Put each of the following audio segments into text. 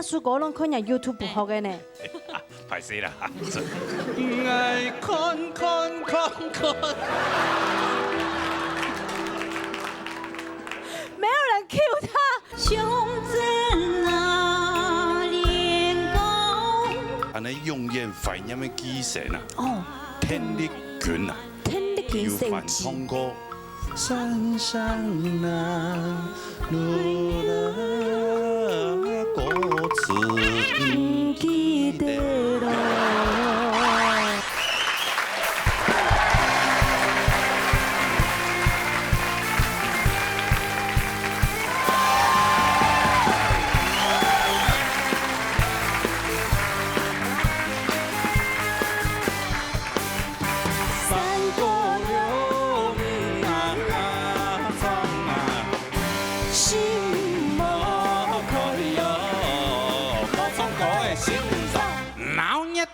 首歌拢看人 YouTube 不好的呢。歹势啦，爱看看看看。没有人 Q 他。胸在那连高。安尼用眼怀念的机神啊，哦，天力群啊，天的给有反谁？通过山上那路的歌词记得咯。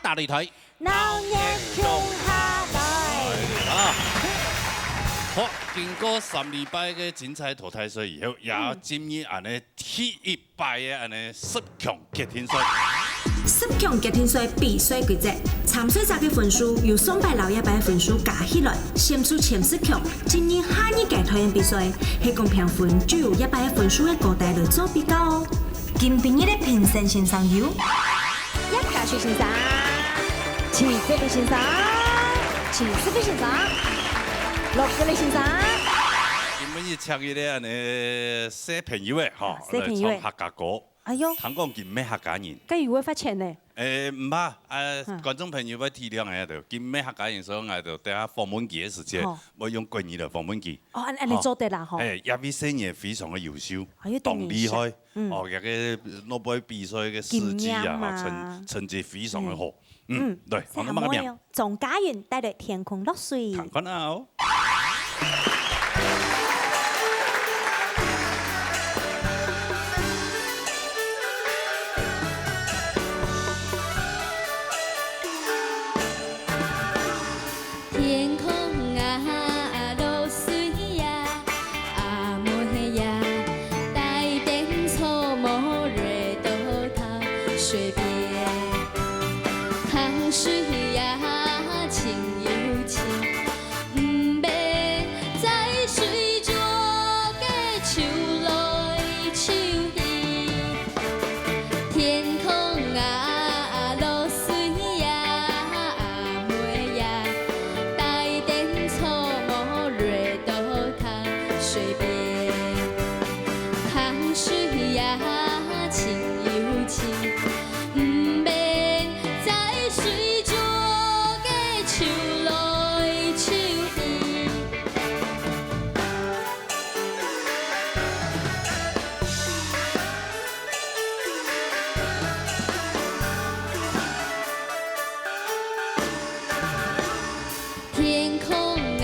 大擂台，闹热向下來。啊！好，經過3禮拜嘅精彩淘汰賽以後，也進入安尼第一擺嘅安尼10強決定賽。10強決定賽比賽規則，參賽者嘅分數由上擺老一擺嘅分數加起來，選出前10強，進入下一屆體驗比賽。係共評分就由一擺嘅分數嘅高低來做比較哦。今晡日嘅評審先生有一家水先生。七岁的先生，7歲的先生，6歲的先生。今晡日請伊咧安尼小朋友嘅吼，來唱客家歌。哎呦，通講今咩客家人？咁如果發錢呢？唔怕，觀眾朋友要體諒下度，今咩客家人所講度，等下訪問期嘅時間，我用國語嚟訪問期。哦，按你做得啦，嗬。葉醫生也非常嘅優秀，哎呦當厲害。嗯哦，嗰個諾貝爾比賽嘅事蹟啊，成績非常嘅好。對，我哋乜嘅名？總家園帶來天空落水。看看啊！天空啊，落水呀，阿妹呀，帶點草木蕊到頭水邊，溪水呀清又清，唔免在水中嘅秋來秋去，天空啊，落水呀，阿妹呀。帶點草木蕊到湯水邊，溪水呀清又清，唔免在水中嘅秋來秋去。天空啊，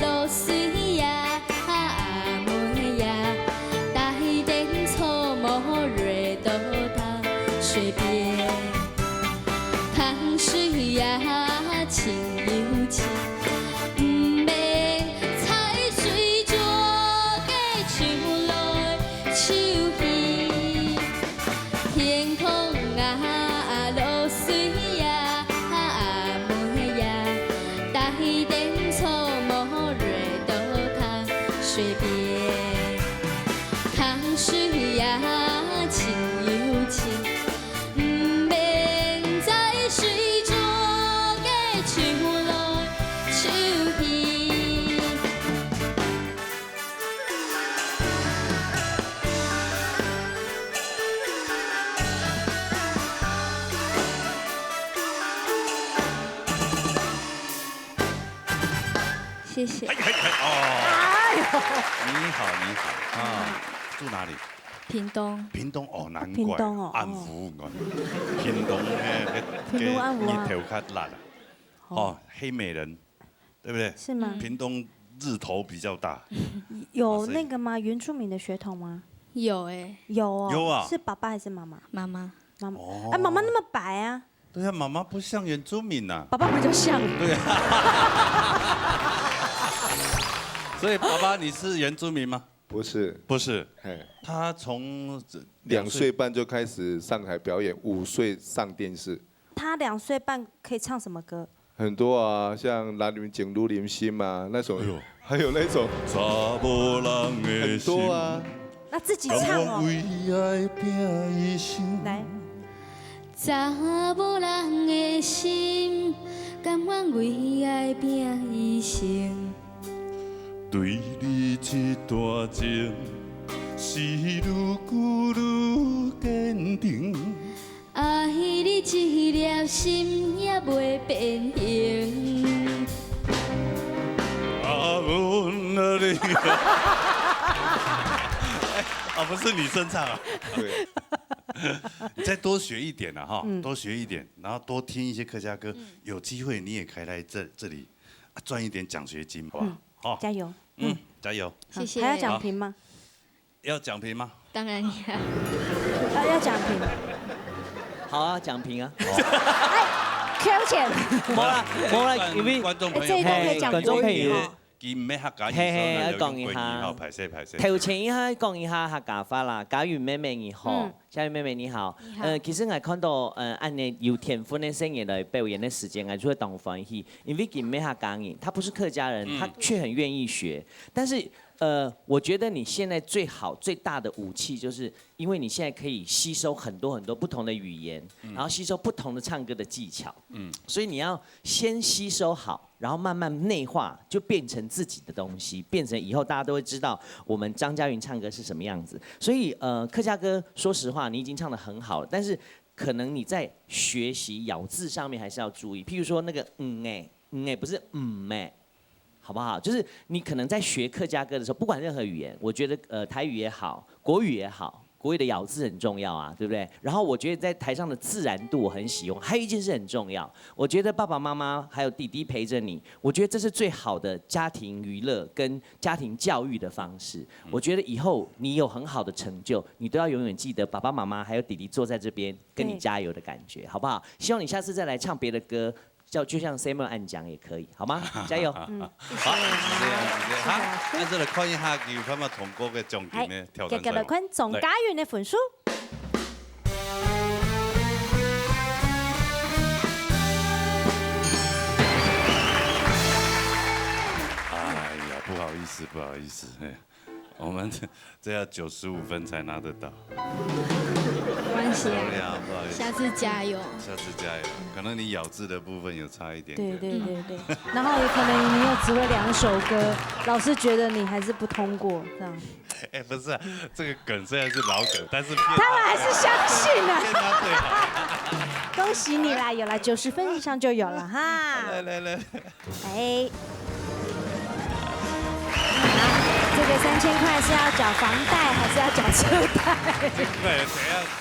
落水呀，阿妹呀，帶點草木蕊到湯水邊，溪水呀清又清，唔免在水中嘅秋來秋去，天空啊，落水呀，阿妹呀。帶點草木蕊到湯水邊，溪水呀清又清，唔免在水中嘅秋來秋去。謝謝。哦，哎呦，你好，你好啊，住哪裡？屏東。屏東哦，難怪屏東哦安福我，屏東屏東安福啊日頭較辣啊，哦，黑美人，對不對？是嗎？屏東日頭比較大，有那個嗎？原住民的血統嗎？有哎，有哦。有啊是爸爸還是媽媽？媽媽。媽媽。哦哎，媽媽那麼白啊，對啊，媽媽不像原住民呐，爸爸比較像。對啊，所以爸爸你是原住民嗎？不是，不是，哎，他从2岁半就开始上台表演，5岁上电视。他2岁半可以唱什么歌？很多啊，像《男女情如林心》嘛，那种，还有那种很多啊。那自己唱哦。来。查某人的心，甘愿为爱拼一生。对你这段情，是愈久愈坚定。爱你一粒心也袂变形。啊，阮啊你。啊，不是女生唱啊。对。你再多学一点啊，哈，多学一点，然后多听一些客家歌，有机会你也可以来这里赚一点奖学金，好不好？好，加油。加油。谢谢。还要奖评吗？要奖评吗？当然要。要奖评。好啊，奖评啊。Q 钱。冇啦，因为观众朋友，这一段可以讲国语。佢唔係客家嘿，講一下，排泄。頭前一下講一下客家話啦，嘉瑜妹妹你好，嘉瑜妹妹你好。其實我看到按你有天分的聲音來表演的時間，我就會當歡喜，因為佢唔係客家人，他不是客家人，他卻很願意學。但是我覺得你現在最好最大的武器，就是因為你現在可以吸收很多不同的語言，然後吸收不同的唱歌的技巧。所以你要先吸收好。然後慢慢內化，就變成自己的東西，變成以後大家都會知道我們張嘉云唱歌是什麼樣子。所以客家歌，說實話，你已經唱得很好了，但是可能你在學習咬字上面還是要注意。譬如說那個不是好不好？就是你可能在學客家歌的時候，不管任何語言，我覺得台語也好，國語也好。國語的咬字很重要啊，對不對？然後我覺得在台上的自然度我很喜歡，還有一件事很重要，我覺得爸爸媽媽還有弟弟陪着你，我覺得這是最好的家庭娛樂跟家庭教育的方式。我覺得以後你有很好的成就，你都要永遠記得爸爸媽媽還有弟弟坐在這邊跟你加油的感覺，好不好？希望你下次再來唱別的歌。就像 Samuel 按講也可以，好嗎？加油！好，好，按照嚟看一下佢咁啊，同歌嘅獎金咧挑戰。繼續嚟看總嘉云嘅分數。哎呀，不好意思，我們這要95分才拿得到。沒關係啊。對啊，不好意思。下次加油。可能你咬字的部分有差一點。對。然後也可能你又只會2首歌，老師覺得你還是不通過，這樣。哎，不是，這個梗雖然是老梗，但是他們還是相信啊。騙他最好。恭喜你啦，有了90分以上就有了哈。來。哎。這個3000塊是要繳房貸還是要繳車貸？對，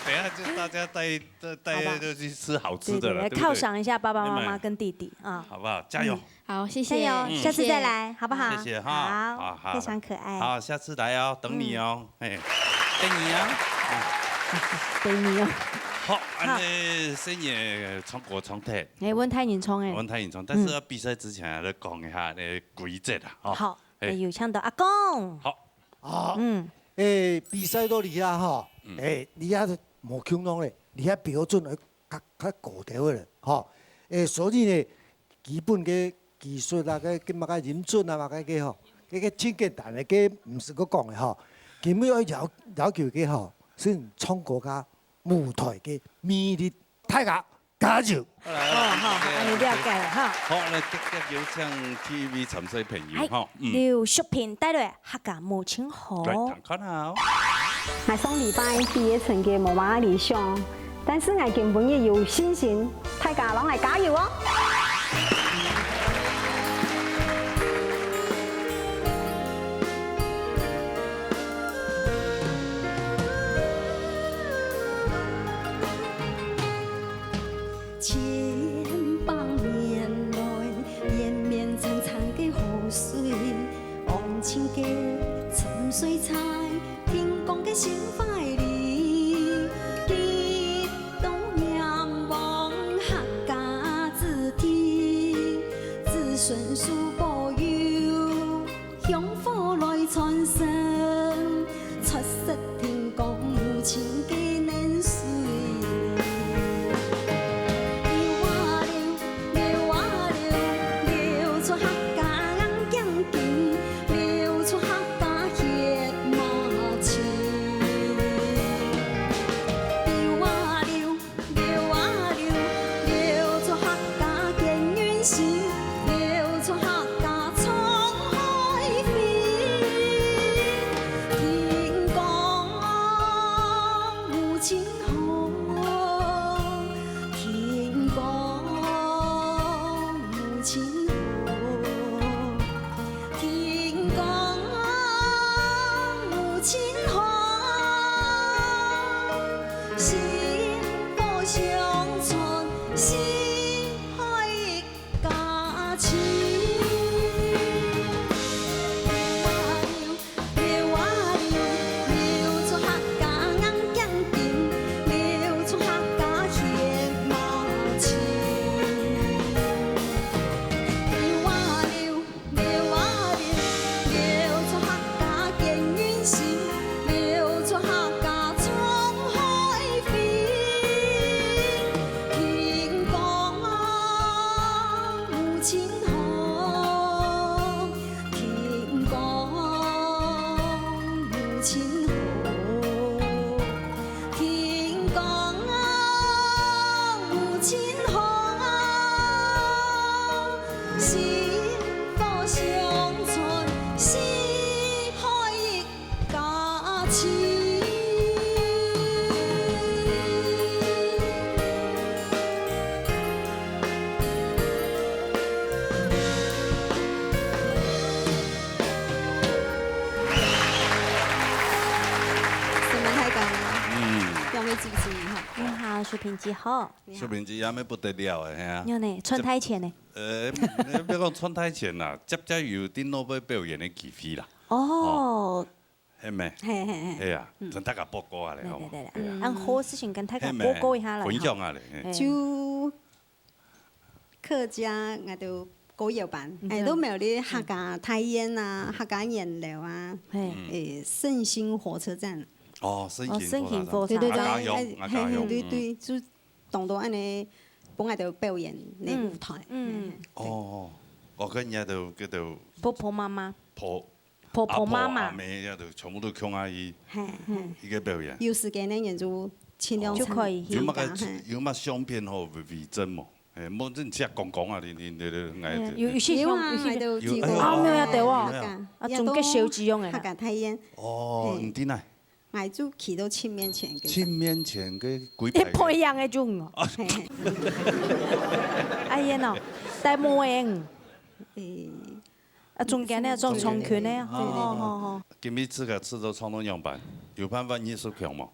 等下就大家帶就去吃好吃的了，對不對？犒賞一下爸爸媽媽跟弟弟啊，好不好？加油！好，謝謝。加油，下次再來，好不好？謝謝哈。好，非常可愛。好，下次來哦，等你哦，哎，等你啊。等你哦。好，安尼新年衝國衝踢。哎，溫太嚴衝哎。溫太嚴衝，但是要比賽之前嚟講一下你規則啊。好。有請到阿公。好。比賽到你啊吼，你遐無恐龍咧，你遐標準會較高調咧，吼。所以呢，基本嘅技術啊，嘅乜嘅音準啊，乜嘅吼，嘅真簡單嘅，嘅唔是我講嘅吼，基本要要求嘅吼，先創國家舞台嘅魅力，大家加油！好，你了解了哈。好，嚟繼續有請 TV 沉水朋友哈。劉淑萍帶來客家母親河。來看下。我上禮拜畢業成績冇乜理想，但是我根本也有信心，大家攏嚟加油哦！沉水菜，天公嘅小快利，結到仰望客家之天，子孫數保佑，香火來傳承。出色天公母亲皆能水。流啊流，流啊流，流出客家红景景，流出客家血马情。流啊流，流啊流，流出客家见远心，流出客家沧海飞。天公母亲好，天公母亲好，天公母亲好，幸福乡村，四海一家亲。流啊流，流出客家红景景，流出客家血马情。流啊流，流啊流，流出客家见远心，流出客家沧海飞。天公母亲好，天公母亲好，天公母亲好，幸福乡村，四海一家亲。什么太高了？两位主持人好。你好，水平姐好。小明子也咩不得了的，嘿啊！你好呢，穿台前呢？不要讲穿台前啦，接着有顶落要表演的机会啦，哦，係咪？嘿嘿嘿，係啊，同大家報告下嚟，好嘛？对，按好事情跟大家報告一下來。分享下嚟。嘿就客家我都歌謠班，都沒有啲客家泰煙啊、客家顏料啊，聖心火車站。哦，申哦申請火車對對客家對，鄉，客家鄉。對對，就當到安尼幫我哋表演呢舞台。哦，我跟人就叫做婆婆媽媽，婆婆婆媽阿媽，妹呀，就全部都強阿姨一個表演。有時間呢，人就盡量就可以有乜個有乜相片好為真冇？誒，冇真只講啊！你嗌有些有啊，有些喺度見有過。啊沒有對喎客家啊仲嘅小子用嘅客家泰煙，哦，唔點啊？我就企到親面前嘅。親面前嘅鬼一模一樣嘅種哦，哎呀喏，大模樣，啊中間呢裝長拳呢，哦，今日自個製作創作樣板，有辦法藝術強冇？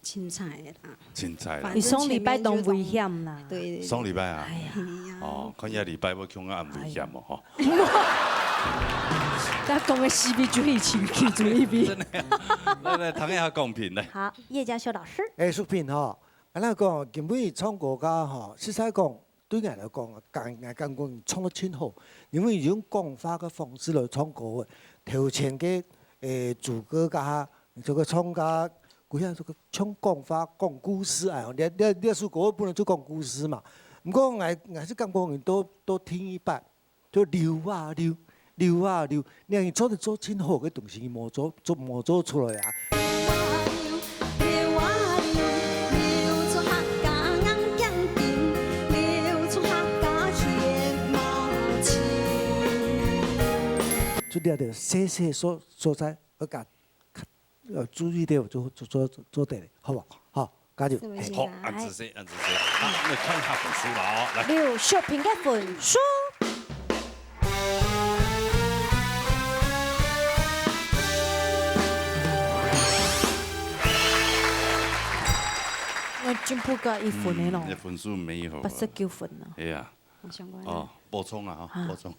青菜啦，凊彩啦你。上禮拜當危險啦，對，上禮拜啊？哎呀，哦，看一禮拜要強啊，危險喎，嗬。但講嘅是比最情緒最比。來談一下公平咧。好，葉家修老師，藝術品吼，安尼講根本唱歌家吼，實在講對我來講，感覺唱得真好，因為用講法嘅方式來唱歌嘅，頭前嘅主歌家，這個唱家，佢像這個唱講法講故事啊，你首歌本來就講故事嘛，唔過我是感覺都聽一半，就流啊流。流啊流，你係做得做真好嘅東西，冇做出來啊！流啊流，流出客家紅景景，流出客家血馬情。就你哋細所在，要加注意啲做得嚟，好唔好？好，加油！好，按姿勢，按姿勢。好，我哋看下本書啦，哦，來。六shopping 嘅分數。我進步個一分嘅咯，你分數沒有。 89分啊！係啊。我想講哦，補充啊，嗬，補充。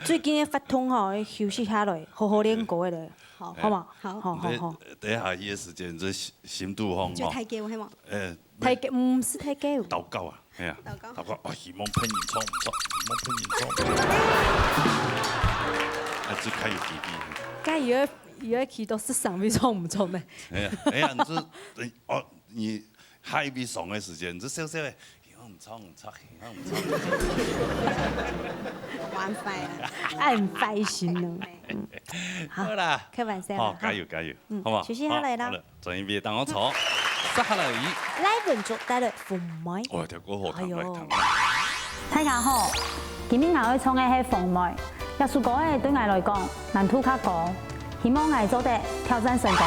最近嘅發通嗬，休息下來，好好練歌嘅，好嘛？好好好好。等下呢個時間，這深度放就太高係嘛？誒，太高唔是太高。禱告啊，係啊。禱告禱告，希望噴演唱唔錯，希望噴演唱。啊，最開有機會。该以为去到市场比冲唔冲呢？哎呀，你嗨比爽的时间，这小小的，唔冲，玩坏了，很开心哦。好啦，开玩笑好，啦，加油，好嘛？休息下来啦。转一边等我坐，接下來，來文族帶來鳳梅。哦，條歌好聽，來聽。大家好，今日我要唱嘅係《鳳梅》，一首歌嘅對我來講難度較高，希望我做得挑戰成功。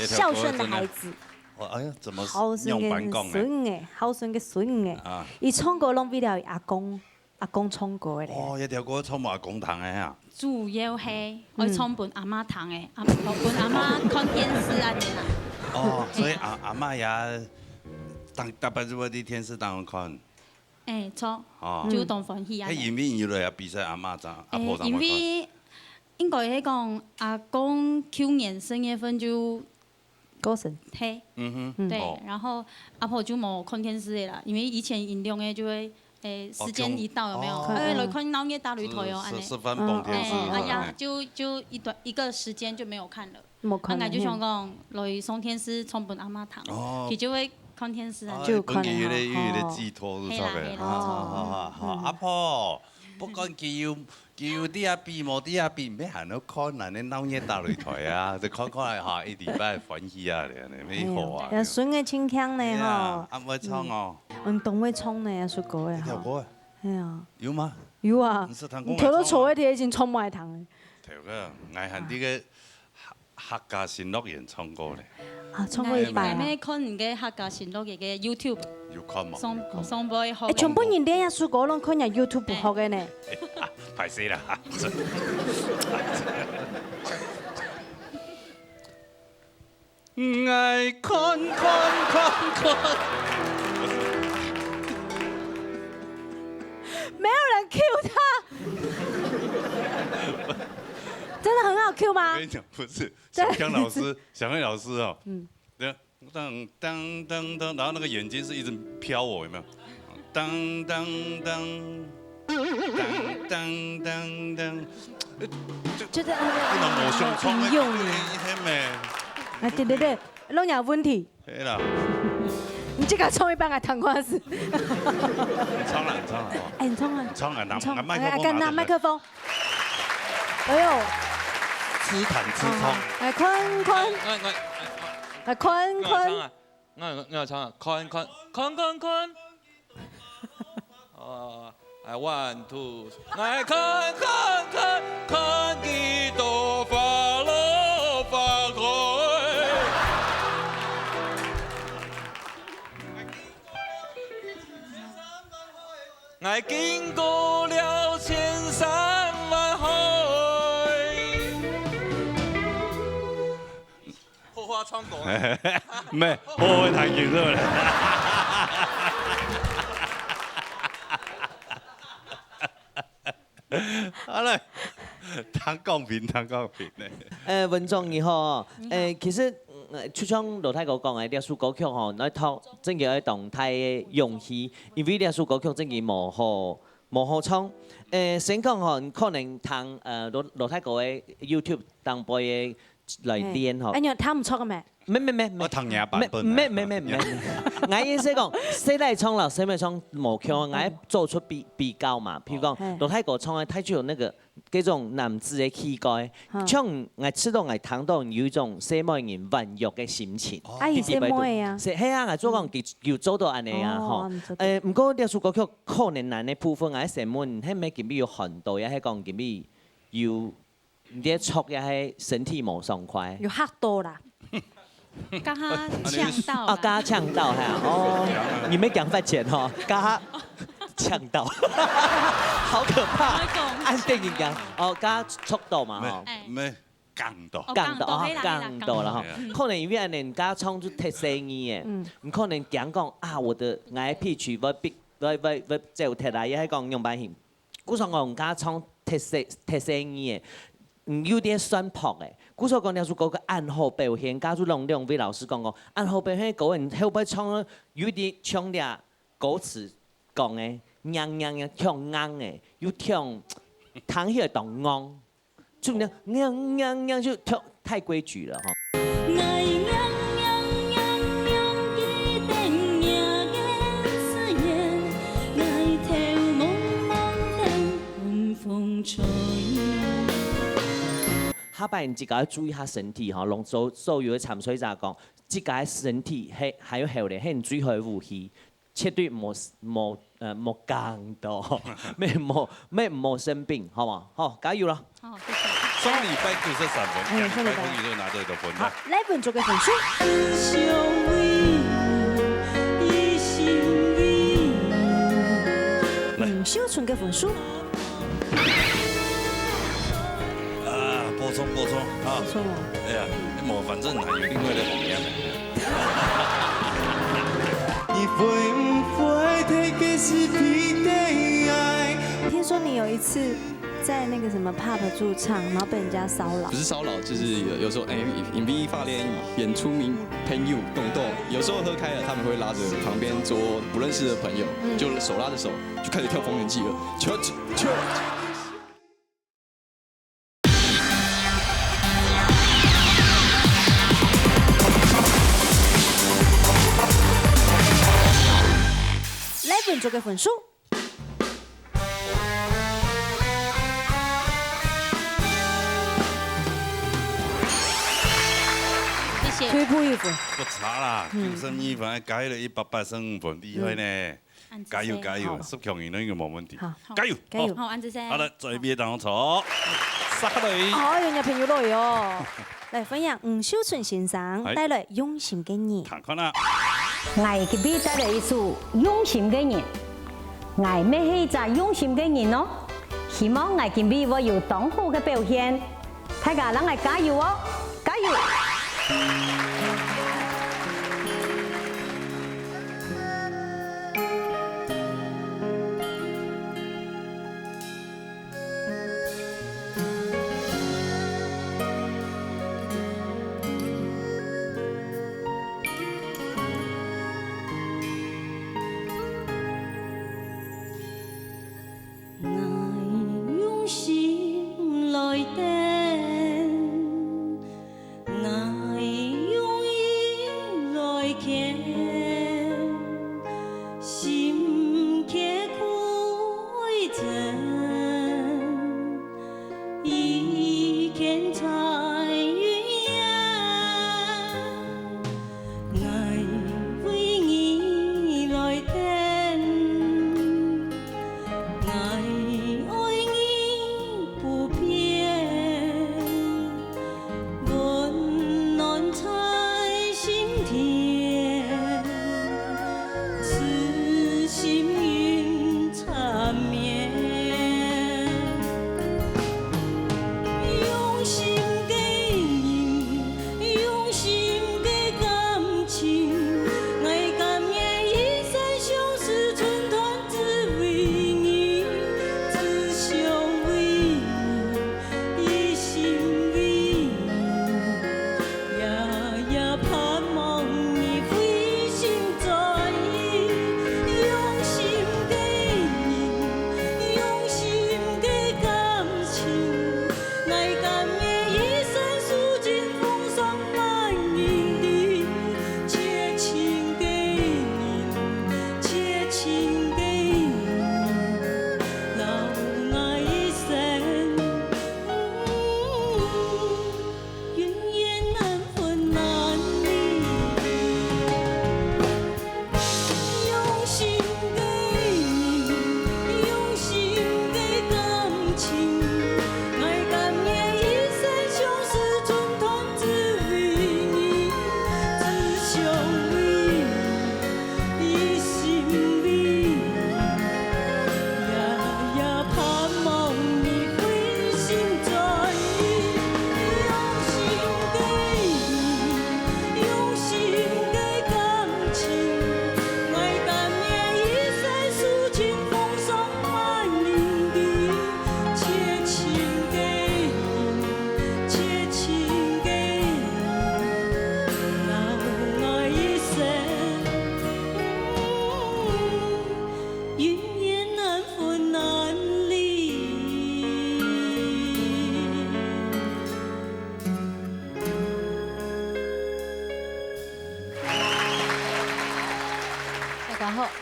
孝順的孩子，哎呀，怎麼孝順用嘅版講孫嘅？嘅，孝順嘅孫嘅啊，伊唱歌攏比較阿公唱歌嘅。哦，一條歌唱埋公堂嘅嚇。主要係我唱伴阿媽聽嘅，伴阿媽看電視啊啲啦。哦，所以阿媽也大把咗啲電視當看。誒錯，哦，就當歡喜啊。喺演變以來啊，比賽阿媽咋阿婆咋因麼看？為應該係講阿公去年3月份就過身。嘿，嗯對哦，然後阿婆就冇看電視的啦，因為以前引用嘅就會時間一到有沒有？來看鬧熱大擂台哦，安尼。十分蹦電視。哎呀，就一個時間就沒有看了。冇看了。我就想講來送電視唱伴阿媽聽，佢就會看電視啊。就看有啲寄託都錯嘅。好，阿婆，不過叫啲阿邊冇啲阿邊，咩行到看人哋鬧熱大擂台啊？就看下一禮拜歡喜啊，你咩好啊？有孫嘅清腔呢嗬。阿妹唱哦。懂會唱呢，首歌嘅。跳歌啊？係啊。有嗎？有啊。跳到錯嘅啲已經唱埋堂嘅。跳嘅，嗌行啲嘅客家新樂園唱歌咧。啊，唱過一擺啊。咩看人嘅客家新樂園嘅 YouTube。要看嘛？上杯學。全部人練一首歌攏看人 YouTube 學嘅呢。排死啦！愛看，沒有人 Q 他，真的很好 Q 嗎？我跟你講，不是小香老師，小香老師哦，噔噔噔噔，然後那個眼睛是一直飄我，有沒有？噔噔噔。噔，覺得很用力。一天咩？啊，對，攏有問題。係啦。唔这个冲一半个糖瓜子。冲了，哎，你冲啊！冲啊！拿冲麦克风，拿麦克风。哎呦！吃糖吃葱。来，坤坤。来，坤坤。我唱啊，坤。1 2，来看几朵花落花开。我经过了千山万海。荷花窗过。唔係，我會彈琴啫。好嘞，谈公平咧。文忠你好，其實就像羅太哥講嘅，歷史歌曲吼，那套真嘅要動態嘅用氣，因為歷史歌曲真嘅無好唱。先講吼，可能聽羅太哥嘅 YouTube 當播嘅來練吼。哎，你聽唔錯嘅咩？咩，我唐人版本。咩，我意思講，誰來唱老師咪唱無腔，我做出比較嘛。譬如講，羅太哥唱嘅太具有那個嗰種男子嘅氣概，唱我知道我聽到有一種細妹人溫柔嘅心情。哎，細妹啊！係啊，我做講叫做到安尼啊，吼。唔過歷史歌曲可能難嘅部分，我細妹係咪見比有很多，也係講見比有啲錯，也係身體冇爽快。有嚇到啦！剛他嗆到啊，剛嗆到係啊，哦，你沒講發錢哦，剛嗆到，好可怕，按電影講，哦，剛觸到嘛，吼，咩降到啦，吼，可能因為人家唱出特色嘅，唔可能講啊，我的愛pitch曲我即係特大嘢喺講用版型，古上我家唱特色嘅。有啲酸朴嘅，古所講了說嗰個暗號表現，加住兩位老師講過，暗號表現嗰人後邊唱有啲唱啲歌詞講嘅，娘唱硬嘅，要唱彈起來當昂，就娘就跳太規矩了哈。下擺人自己要注意下身體哈，攏所有嘅潛水者講，自己身體係還有後嚟係最好嘅武器，絕對冇降到，冇生病，好嘛？好，加油啦！好，謝謝。雙禮拜93分，兩禮拜風雨都拿到一個分。好，呢本做嘅分數。小春嘅分數。補充啊！哎呀，冇，反正還有另外的紅樣。聽說你有一次在那個什麼 pub 駐唱，然後被人家騷擾。不是騷擾，就是有時候MV 發連演出名朋友動動，有時候喝開了，他們會拉着旁邊桌不認識的朋友，就手拉着手就開始跳豐年祭了。做嘅分數。謝謝。退步一分。不差啦，92分，加了185分，厲害呢！加油！十強應該冇問題。加油！好，安子生。好啦，在邊當坐，沙雷。哦，有朋友來哦，來分享吳秀春先生帶來《用心嘅你》。看啦。我給你帶來一首《用心嘅人》。我咩係一個用心嘅人咯，希望我今日會有當好嘅表現，大家讓我加油哦，加油！心來電，我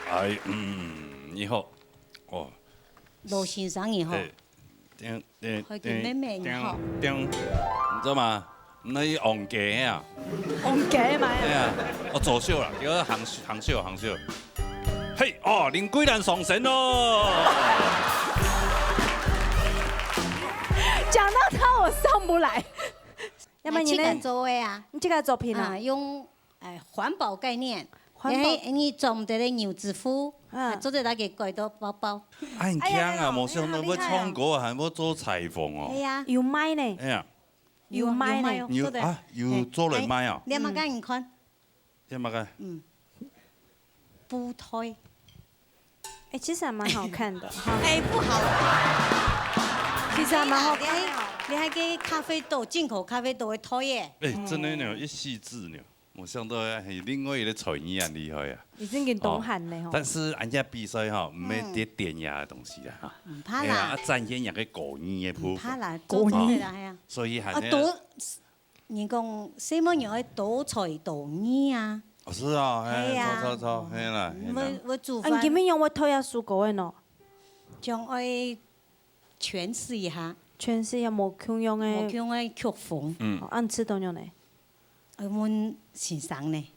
哎，你好，哦，罗先生你好，可以叫妹妹你好，你知道吗？那昂雞啊，昂雞嘛，係啊，我做秀啦，叫行秀。嘿，哦，林桂蘭上神咯。講到他我上不來。要麼你這個呢？作為啊，你這個作品啊，用環保概念，環保你做唔得咧牛仔褲，做得那個改到包包。很強啊，冇想到要創歌啊，還要做裁縫哦。係啊，要賣呢？哎呀，要賣呢？要做嚟賣啊？你有冇間唔看？有冇嘅？布胎。哎，其實還蠻好看的哈。哎，不好。其實還蠻好看的。你還給咖啡豆進口咖啡豆的胎耶？哎，真的呢，一細緻呢。我想到係另外一個才藝很厲害啊！已經給懂喊呢吼。但是人家比賽哈，唔係啲典雅嘅東西啦嚇。唔怕啦。展現人嘅國語嘅部分。唔怕啦，做出嚟啦係啊。所以係呢。多，人講什麼樣嘅多才多藝啊？哦，是啊，係啊。錯，係啦。我煮飯。你點樣用我推下書稿嘅喏？將我詮釋一下。詮釋有冇腔樣嘅？冇腔嘅曲風。按次當樣呢？阮先生呢？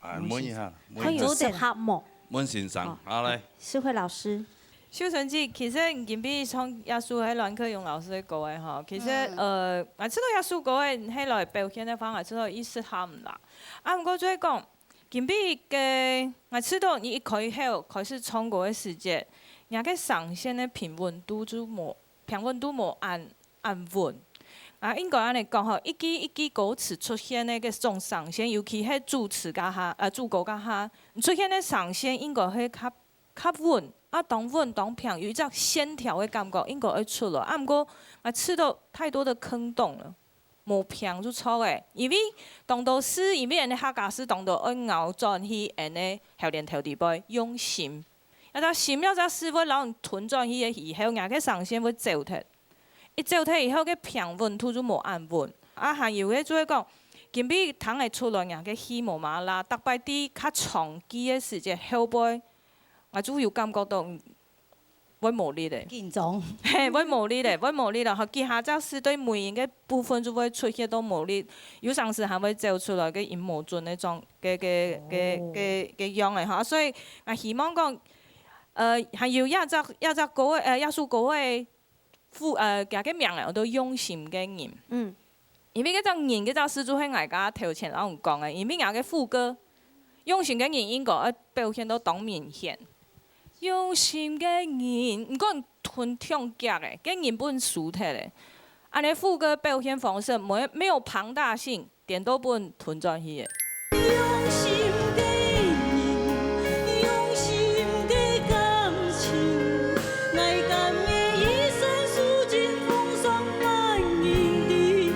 問一下。佢有適合冇？問先生，好嚟。詩慧老師。秀成姐，其實唔見比創藝術喺蘭克用老師講嘅吼，其實我知道藝術講嘅喺來表現嘅方法，知道意思下唔啦。毋過再講，見比嘅我知道你一開始創歌嘅時節，人嘅上線嘅平穩度冇按穩。應該安尼講吼，一支歌詞出現嘅嗰種上線，尤其係主詞加下主歌加下出現嘅上線，應該係較穩。當穩當平，有一隻線條嘅感覺應該會出來。毋過我吃到太多的坑洞了，冇平就錯嘅。因為當到詩，因為人哋客家詩當到愛咬轉去，人哋後連頭地背用心。一隻心要隻詩會讓人吞轉去嘅以後，人嘅上線會走脫。一走脫以後嘅平穩度就冇按穩。還有嘅就係講，見比糖會出來，人嘅氣無嘛啦，特別啲較長期嘅時節後背。我主要感覺到會無力的，緊張，係會無力的，和其他隻詩對每人嘅部分就會出現到無力，有陣時還會走出來嘅音無準嘅狀嘅樣嚟嚇，所以我希望講，還有一隻歌嘅藝術歌嘅嘅名嚟，我都用心嘅人，因為嗰隻人嗰隻詩就係大家頭前我講嘅，因為人嘅副歌用心嘅人應該表現到當明顯。用心嘅人，唔講吞唱腳嘅，嘅人本輸脫嘅。安尼副歌表現方式沒有龐大性，點都本吞轉去嘅。用心嘅人，用心嘅感情，愛甘嘅一生輸盡風霜萬年地。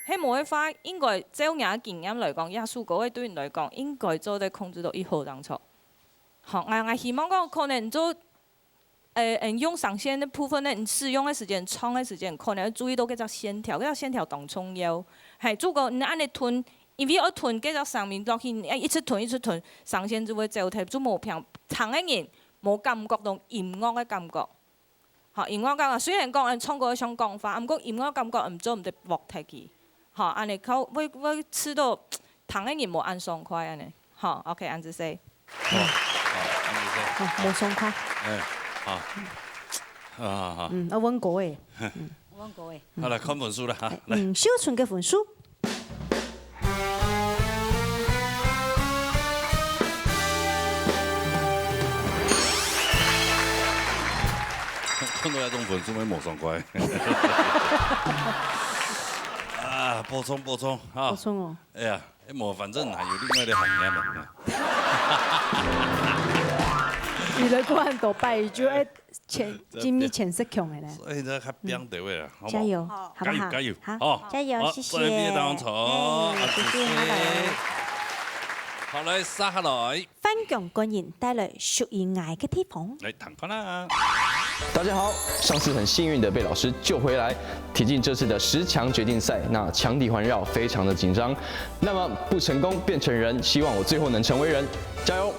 喺某一塊應該照人經驗來講，藝術嗰位對人來講應該做得控制到一毫當初。好，我希望講可能做用上線的部分咧，你使用的時間、唱的時間，可能要注意到嗰隻線條，嗰隻線條當重要。係，如果你按你吞，因為我吞嗰隻上面落去，一直吞，上線就會走脫，就冇平唱嘅人冇感覺到音樂嘅感覺。好，音樂感覺雖然講唱歌想講法，唔過音樂感覺唔做唔得獲提起。好，安尼靠會吃到唱嘅人冇按爽快安尼。好 ，OK， 安子 say。冇爽快。好。好。我揾過誒。我揾過誒。好啦，看本書啦嚇。嚟。秀春嘅本書。看到一種本書咪冇爽快。啊，補充嚇。補充哦。哎呀，冇，反正還有另外的行業嘛。原來嗰人度拜就誒精密淺色強嘅咧。所以呢，較拼到位啦，好冇？加油，好不好？加油，好，加油，謝謝。謝謝當場，謝謝。好嚟，殺下來。翻強個人帶來屬於愛嘅地方。嚟談翻啦。大家好，上次很幸運的被老師救回來，挺進這次的10強決定賽，那強敵環繞，非常的緊張。那麼不成功變成人，希望我最後能成為人，加油！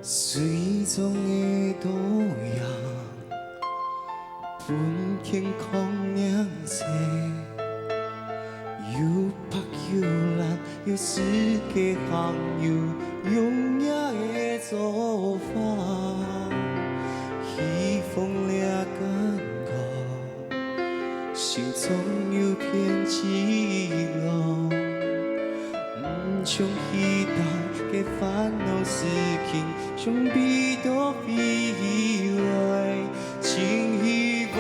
水中的多样，本天空亮色，又白又蓝，又世界航游，永远的做法，希望了感觉，心中有片寂寞，不想期待嘅烦恼事情，想比多未来，请希望。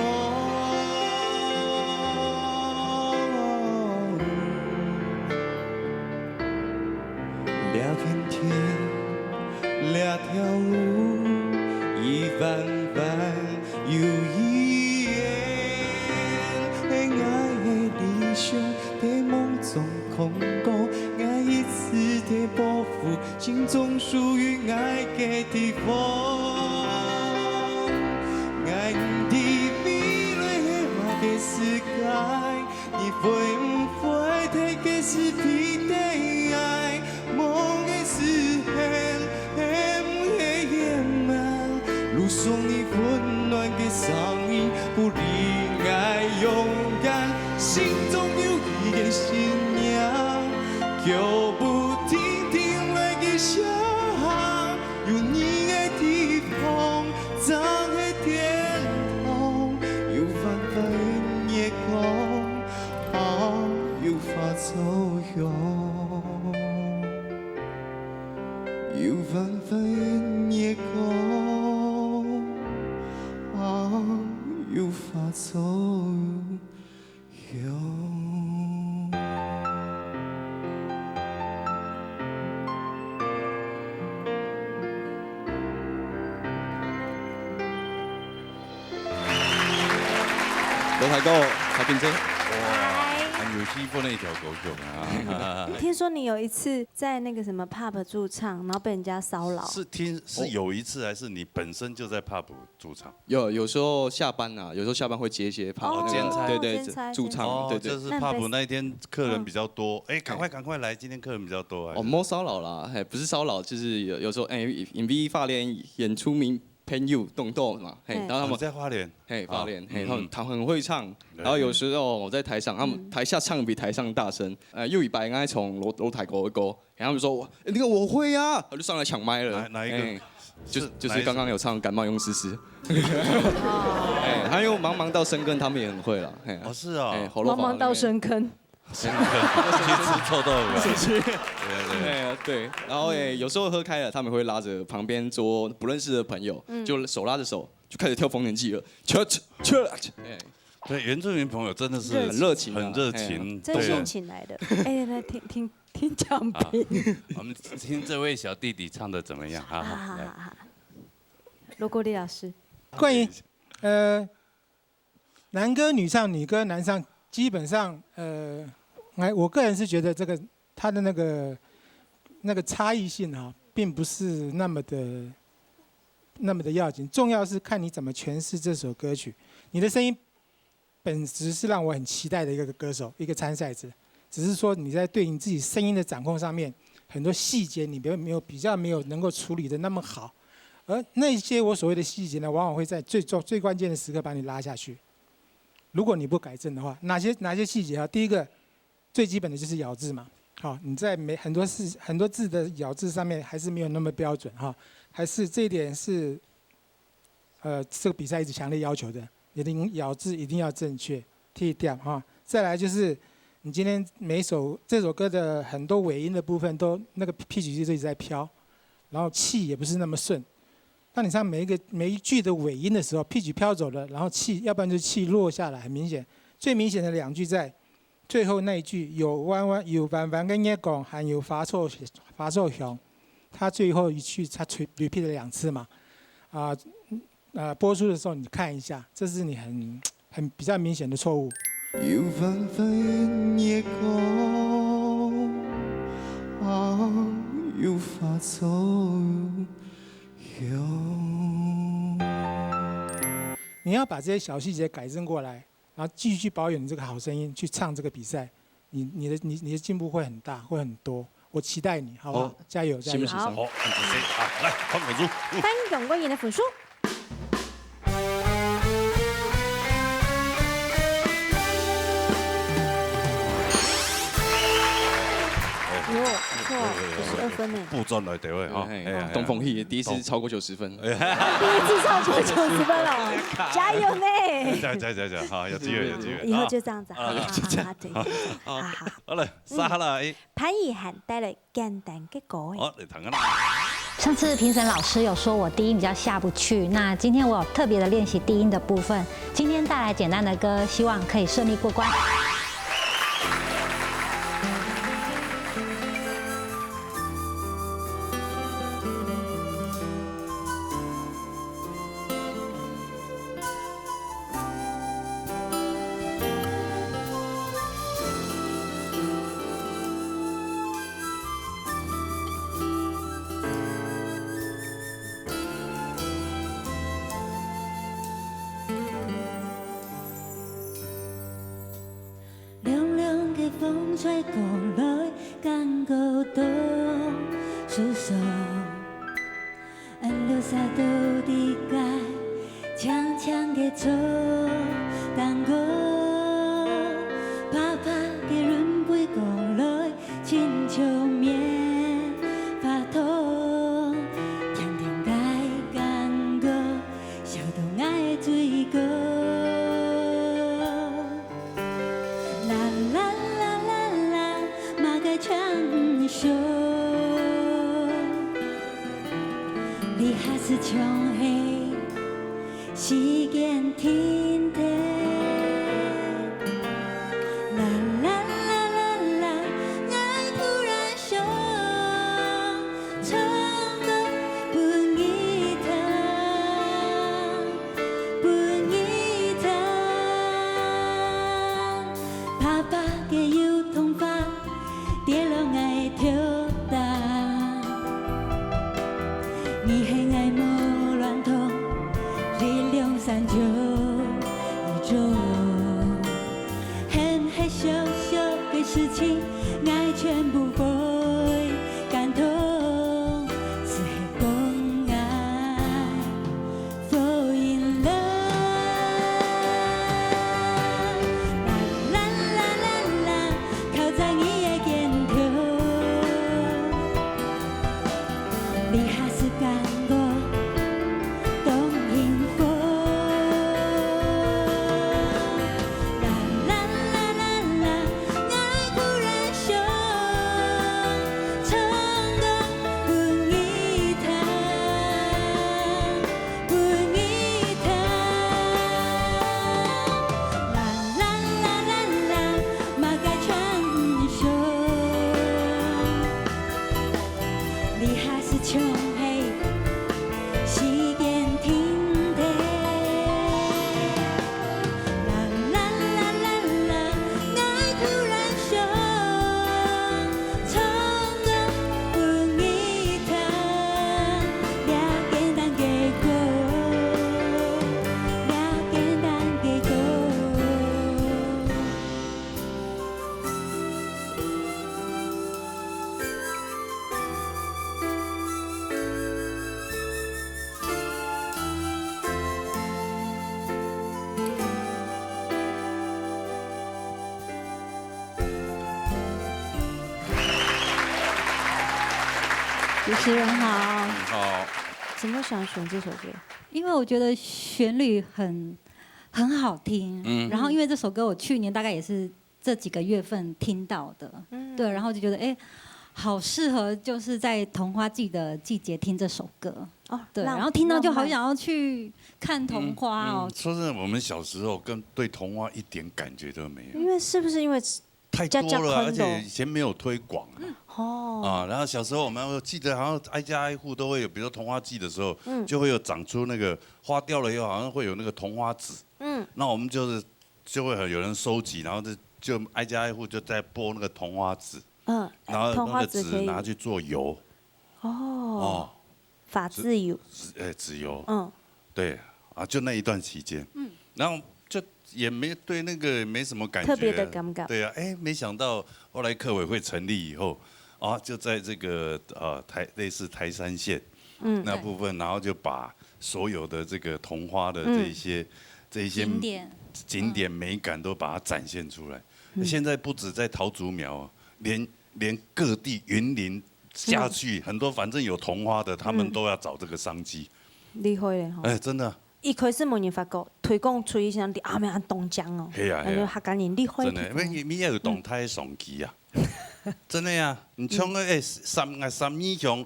了片天，了条路，一番番又一年，爱的理想在梦中空过，爱一次的抱负，心中属于爱的地方。爱的未来嘛的世界，你会不会睇嘅是彼的爱？梦的实现，会不会圆满？路上你温暖的声音，不离爱勇敢，心中有一个信仰，脚步停停来的小航，有你的地方，咱的天堂，有繁繁的夜光，有法走向。有繁繁的夜光，有法走向。罗台哥，台平姐。很有气氛的一条狗熊啊！听说你有一次在那个什么 pub 驻唱，然后被人家骚扰。是有一次，还是你本身就在 pub 驻唱？有时候下班啊，有时候下班会接一些 pub 兼差，对对，驻唱，对对。就是 pub 那一天客人比较多，哎，赶快来，今天客人比较多。哦，冇骚扰啦，不是骚扰，就是有时候MV 发连演出名。朋友动动嘛，然后他们在花莲，花莲，他们很会唱，然后有时候我在台上，他们台下唱比台上大声，又一白爱从楼台过一过，然后他们说，那个我会啊，我就上来抢麦了，哪一个？就是刚刚有唱感冒用丝丝，还有忙到深耕，他们也很会了，哦是啊，忙到深坑。深坑，去吃臭豆腐。对，然后有时候喝开了，他们会拉着旁边桌不认识的朋友，就手拉着手就开始跳丰年祭了。对，原住民朋友真的是很热情，很热情，真心请来的。哎，来听奖品。我们听这位小弟弟唱的怎么样？好，罗国立老师，关于男歌女唱、女歌男唱，基本上我个人是觉得这个他的那个差异性啊，并不是那么的要紧，重要是看你怎么诠释这首歌曲。你的声音本质是让我很期待的一个歌手，一个参赛者，只是说你在对你自己声音的掌控上面，很多细节你比较没有能够处理的那么好，而那些我所谓的细节呢，往往会在最关键的时刻把你拉下去。如果你不改正的话，哪些细节啊？第一个最基本的就是咬字嘛，好，你在很多字的咬字上面还是没有那么标准哈，还是这一点是这个比赛一直强烈要求的，你的咬字一定要正确，剔掉哈。再来就是你今天这首歌的很多尾音的部分都那个 pitch 就一直在飘，然后气也不是那么顺。当你唱每一句的尾音的时候 ，pitch 飘走了，然后气，要不然就气落下来，很明显。最明显的两句在最后那一句，有弯弯跟夜光，还有发错响，它最后一句它 repeat 了2次嘛，播出的时候你看一下，这是你很比较明显的错误。有繁繁的夜光，有发错。你要把这些小细节改正过来，然后继续保有你这个好声音去唱这个比赛，你的进步会很大，会很多。我期待你，好不好？加油，加油！好，来潘口珠，潘永国演的粉书。哦，不错，92分呢。不转来对位哈，东风系第一次超过90分，第一次超过90分了，加油呢！加，好，有机会，有機會。以後就這樣子，好，好了，沙啦，潘以涵帶來簡單嘅歌。好，你彈啦。上次評審老師有說我低音比較下不去，那今天我有特別的練習低音的部分，今天帶來簡單的歌，希望可以順利過關。風吹過來，間高島訴說，留下到底該長長嘅做蛋糕，拍拍嘅輪背過來，親像棉花糖，甜甜嘅感覺，小到愛追過。傳說，你還是像係時間停停，啦啦啦啦啦，愛突然想唱歌不吉他，不吉他，爸爸嘅有頭髮。跌落愛跳打，你係愛無亂痛，力量散就宇宙，很害羞羞嘅事情，愛全部會感動，只係講愛 fall in love。主持人好。好。怎么想选这首歌？因为我觉得旋律很好听，然后因为这首歌我去年大概也是这几个月份听到的，对，然后就觉得好适合就是在桐花季的季节听这首歌。哦，对，然后听到就好想要去看桐花哦。说真的，我们小时候对桐花一点感觉都没有。因为是不是因为太多了，而且以前没有推广。然后小时候我们记得好像挨家挨户都会有，比如说桐花季的时候，就会有长出那个花掉了以后，好像会有那个桐花籽。那我们就会有人收集，然后就挨家挨户就在剥那个桐花籽。然后那个籽拿去做油。法籽油。籽油。对啊，就那一段期间。然后就也没对那个没什么感觉。特别的感觉。对啊，没想到后来客委会成立以后。哦，就在这个类似台山县那部分，然后就把所有的这个桐花的这一些景点美感都把它展现出来。现在不止在桃竹苗，连各地云林下去很多，反正有桐花的，他们都要找这个商机。厉害嘞吼！哎，真的。一开始冇人发觉，推广出去像阿咩东江哦，係啊，客家人厉害。真的，你要有动态的上机啊，真的呀！你像三义乡，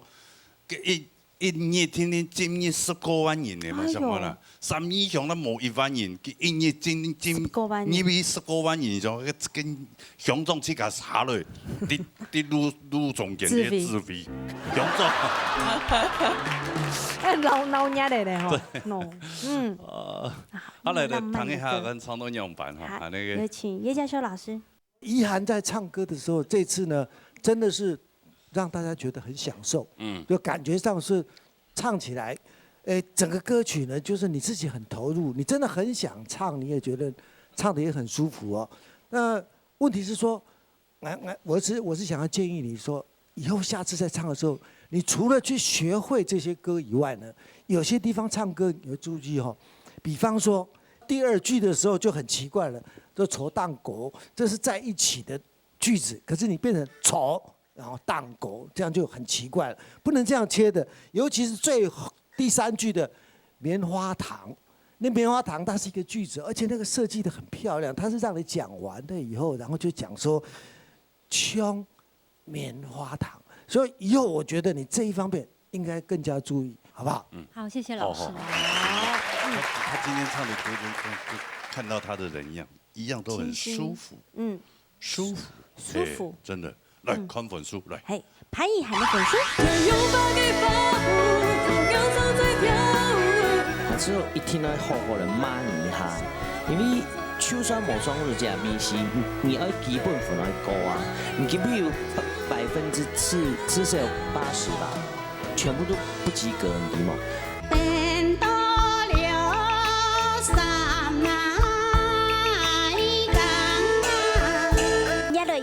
一年天天进入10多万人的嘛，什么啦？三义乡那冇1万人，一年进10多万人，就跟乡长去甲查落，你路中间的智慧，乡长。老娘的嘞吼，好来谈一下跟长东样板哈，那个有请叶家修老师。怡涵在唱歌的时候，这次呢，真的是让大家觉得很享受，就感觉上是唱起来，整个歌曲呢，就是你自己很投入，你真的很想唱，你也觉得唱的也很舒服哦。那问题是说，我是想要建议你说，以后下次在唱的时候，你除了去学会这些歌以外呢，有些地方唱歌你要注意哦，比方说第2句的时候就很奇怪了，就丑当狗，这是在一起的句子，可是你变成丑然后当狗，这样就很奇怪了，不能这样切的，尤其是第3句的棉花糖。那棉花糖它是一个句子，而且那个设计的很漂亮，它是让你讲完了以后，然后就讲说秋棉花糖，所以以后我觉得你这一方面应该更加注意，好不好？好，谢谢老师。他今天唱的歌跟看到他的人一样都很舒服，舒服，真的。来看粉书，来。嘿，潘怡涵的粉书。还是一听到好好的骂你一下，因为就算无双日这面是，你要基本分来高啊，你基本有至少有80吧，全部都不及格，你嘛。等到了3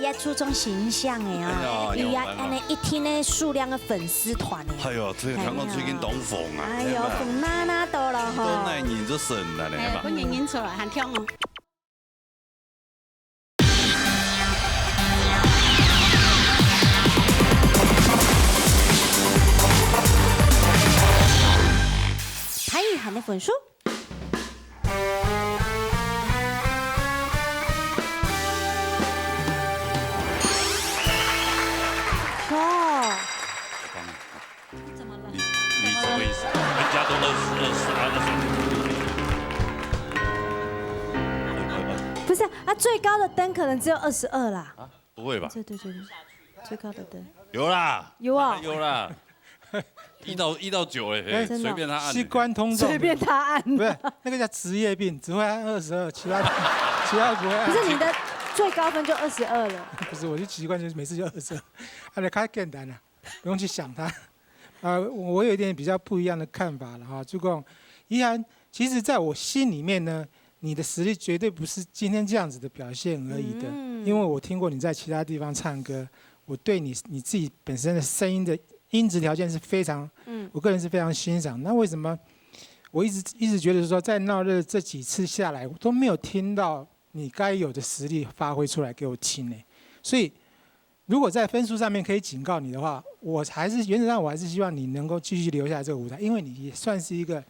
也注重形象的哦，伊也安尼一天呢数量的粉丝团的。哎呦，这个香港最近当红啊！哎呦，红哪多了哈！都那年就神了，你看嘛。本人出来很跳哦。潘怡涵的粉书。不是啊，最高的灯可能只有22啦。啊，不会吧？对，最高的灯有啦，有啊，有啦。1到9哎，随便他按。器官通众，随便他按。不是那个叫职业病，只会按22，其他不会按。可是你的最高分就22了。不是，我就习惯就是每次就22，按的太简单了，不用去想它。我有一点比较不一样的看法了哈，就讲怡涵，其实在我心里面呢，你的实力绝对不是今天这样子的表现而已的，因为我听过你在其他地方唱歌，我对你自己本身的声音的音质条件是非常，我个人是非常欣赏。那为什么我一直觉得说，在闹热这几次下来，我都没有听到你该有的实力发挥出来给我听呢？所以，如果在分数上面可以警告你的话，原则上我还是希望你能够继续留下这个舞台，因为你也算是一个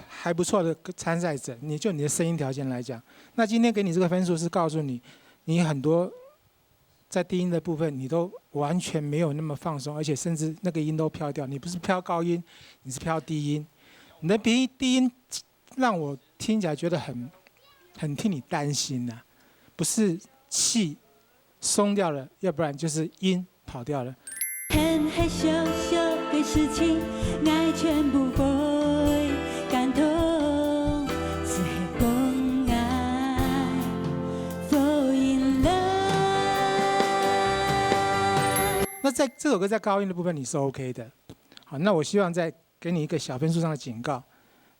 还不错的参赛者。你的声音条件来讲，那今天给你这个分数是告诉你，你很多在低音的部分你都完全没有那么放松，而且甚至那个音都飘掉。你不是飘高音，你是飘低音。你的低音让我听起来觉得很替你担心呐，不是气松掉了，要不然就是音跑掉了。很害羞羞的事情，爱全部会感动，是公爱 fall in love。那在这首歌在高音的部分你是 OK 的，好，那我希望再给你一个小分数上的警告。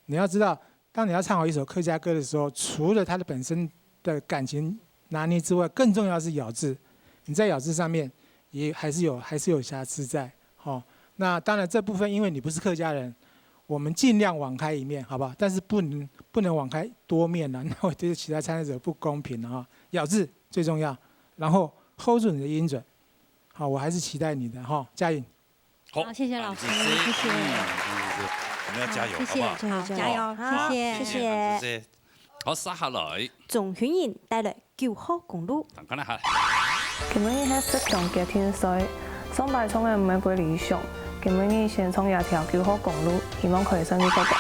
你要知道，当你要唱好一首客家歌的时候，除了它的本身的感情拿捏之外，更重要的是咬字。你在咬字上面也还是有瑕疵在。好，那当然这部分因为你不是客家人，我们尽量网开一面，好不好？但是不能网开多面了，那我对其他参赛者不公平了哈。咬字最重要，然后 hold 住你的音准。好，我还是期待你的哈，嘉颖。好，谢谢老师，谢谢。我们要加油，谢谢，好不好？加油，谢谢，谢谢。好，接下來仲顯然帶來叫好公路。講一下。今日係適當嘅天水，雙白葱嘅唔係幾理想。今日先從一條叫好公路，希望可以順利過關。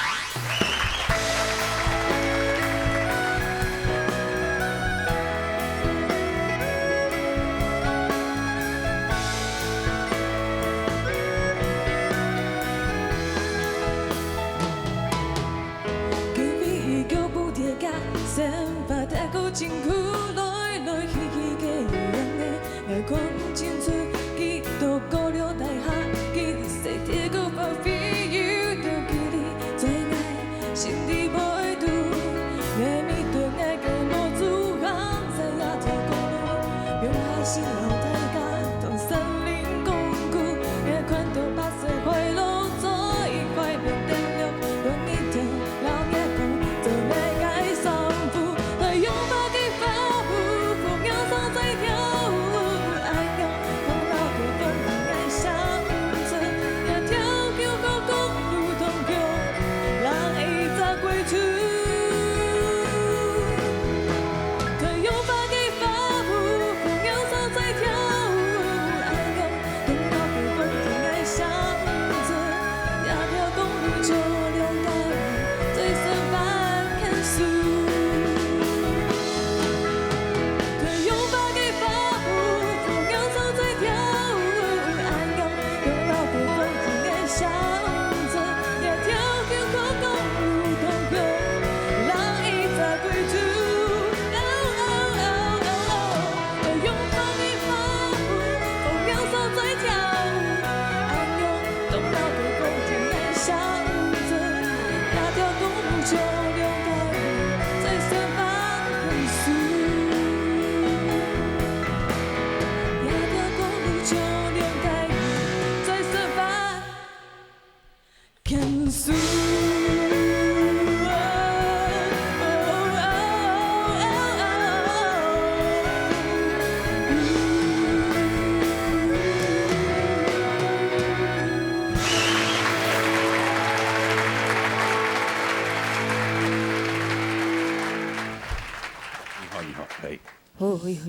真苦來來去去嘅人嘅，愛講清楚，幾多高樓大廈，幾多細鐵個包飛要到距離，最愛心底不會堵，愛咪對愛嘅模組行在一條公路，用海心老大家同森林共舞，愛看到白色快樂做一塊變電流，輪一條老愛講，做愛愛上步，來擁抱。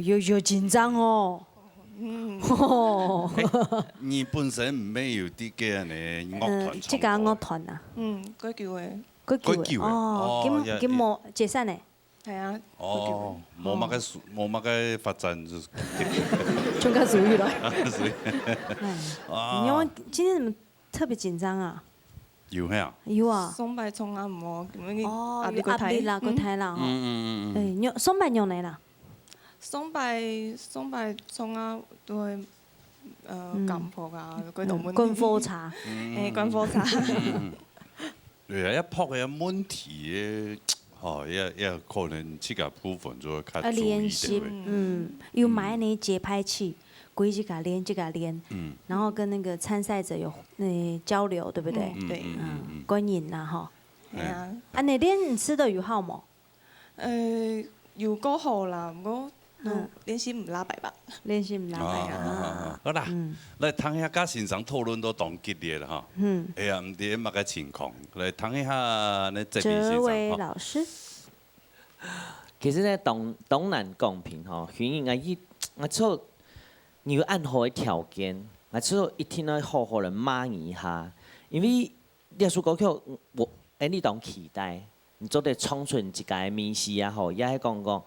有緊張哦。你本身唔係有啲嘅呢樂團？即個樂團啊？改叫嘅。改叫嘅。哦，咁冇解散咧？係啊。哦，冇乜嘅發展就。仲加屬於咯。啊。因為今天怎麼特別緊張啊？有咩啊？有啊。雙白葱啊，唔好咁樣。哦，壓力啦，個睇啦。誒，雙白用嚟啦。雙白葱啊，都係減破啊，嗰度問題。軍火茶。軍火茶。對啊，一撲嘅問題嘅，哦，也可能這個部分就會較注意啲。要買那節拍器，規這個練，這個練，然後跟那個參賽者有交流，對不對？對。觀影啦，哈。係啊。啊，你練吃得有好冇？有個好啦，不過。練習唔拉白吧？練習唔拉白啊！好啦，來談一下家先生討論都當激烈啦哈。哎呀，唔知乜嘅情況，來談一下你這邊先生。哲維老師，其實咧當然公平吼，因為我做你要按好條件，我做一天要好好地罵一下，因為你說歌曲我你當期待，你做得創出一個面試啊吼，也係講。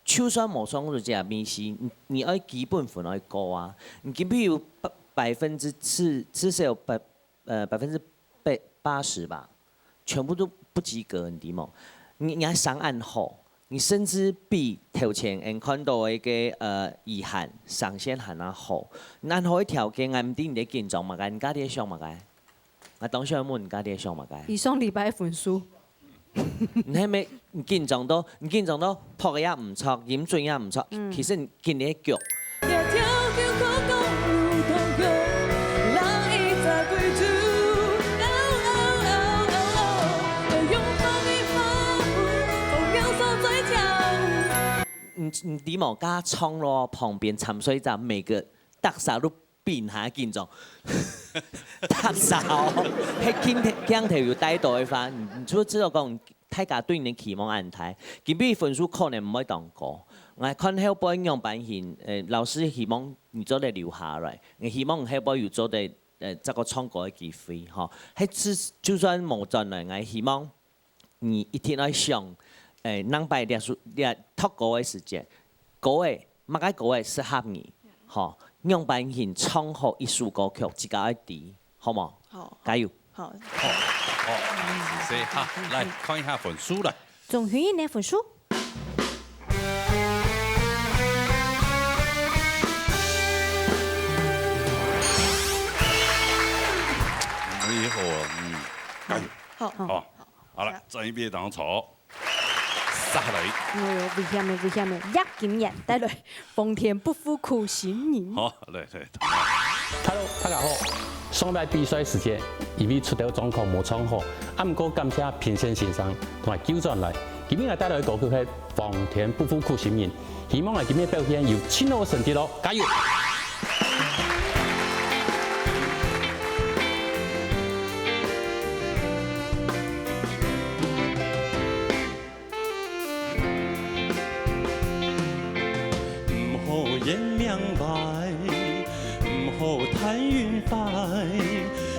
就算冇上到這面試，你要基本分要高啊！你基本有至少有80%吧，全部都不及格，你知冇？你還上岸好，你甚至比頭前看到的個遺憾上線還要好。按好條件，我唔知你緊張嘛？你家啲上嘛？我當時問你家啲上嘛？以上禮拜分數。你係咪緊張到撲嘅也唔錯，音準也唔錯，其實你見你腳。你冇加冲咯，旁边沉水站每个特首都变下见状，特首，迄鏡頭要帶到一番，你就知道講大家對你的期望安排，今比分數可能唔可以當高。我看後輩樣板型，老師希望你做得留下來，我希望後輩有做得這個創作的機會，嗬。係就算冇進來，我希望你一定要想，能擺列讀歌的時間，歌的乜個歌的適合你，嗬。樣板型創好一首歌曲，自家一啲，好冇？好，加油！好，好，謝謝哈，來看一下分數啦。總許願的分數。以後加油！好，好了，這一邊當坐，殺嚟。哎呦，危險的，危險的，一經驗帶來奉田不負苦心人。好，來。 Hello， 大家好。上擺比賽時間，因為出道狀況冇唱好，不過感謝評審先生同埋糾正來。今日我帶來嘅歌曲係《奉田不負苦心人》，希望我今日表現有更好嘅成績咯，加油！ 睇遠快，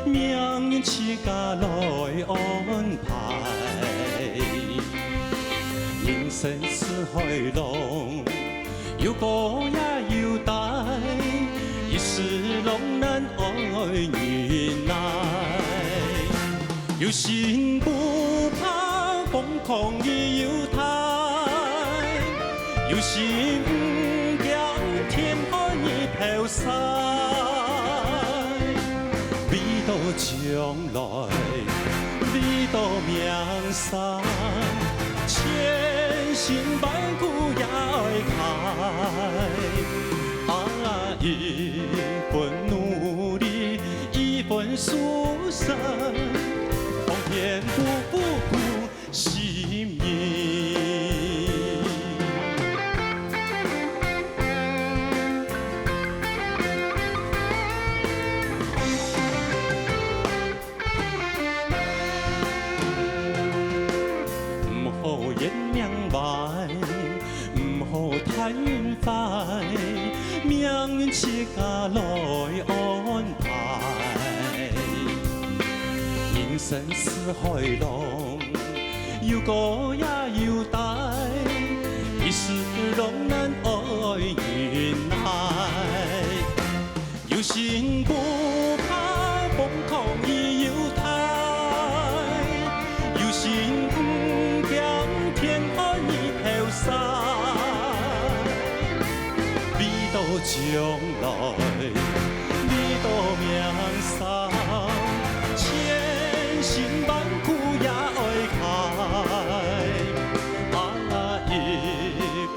命運自家來安排。人生是海浪，要過也要帶，一時浪難愛原來。有心不怕瘋狂亦有態，有心讓天空亦飄散。 將來，你到命散，千辛萬苦也愛開。啊，一份努力，一份殊勝，奉田不負苦心人。 太遠快，命運自家來安排。人生是海浪，要過也要帶，一時浪難愛原來。有心不怕瘋狂亦有態，有心讓天空亦飄散。 將來，你到命散，千辛萬苦也愛開。啊，一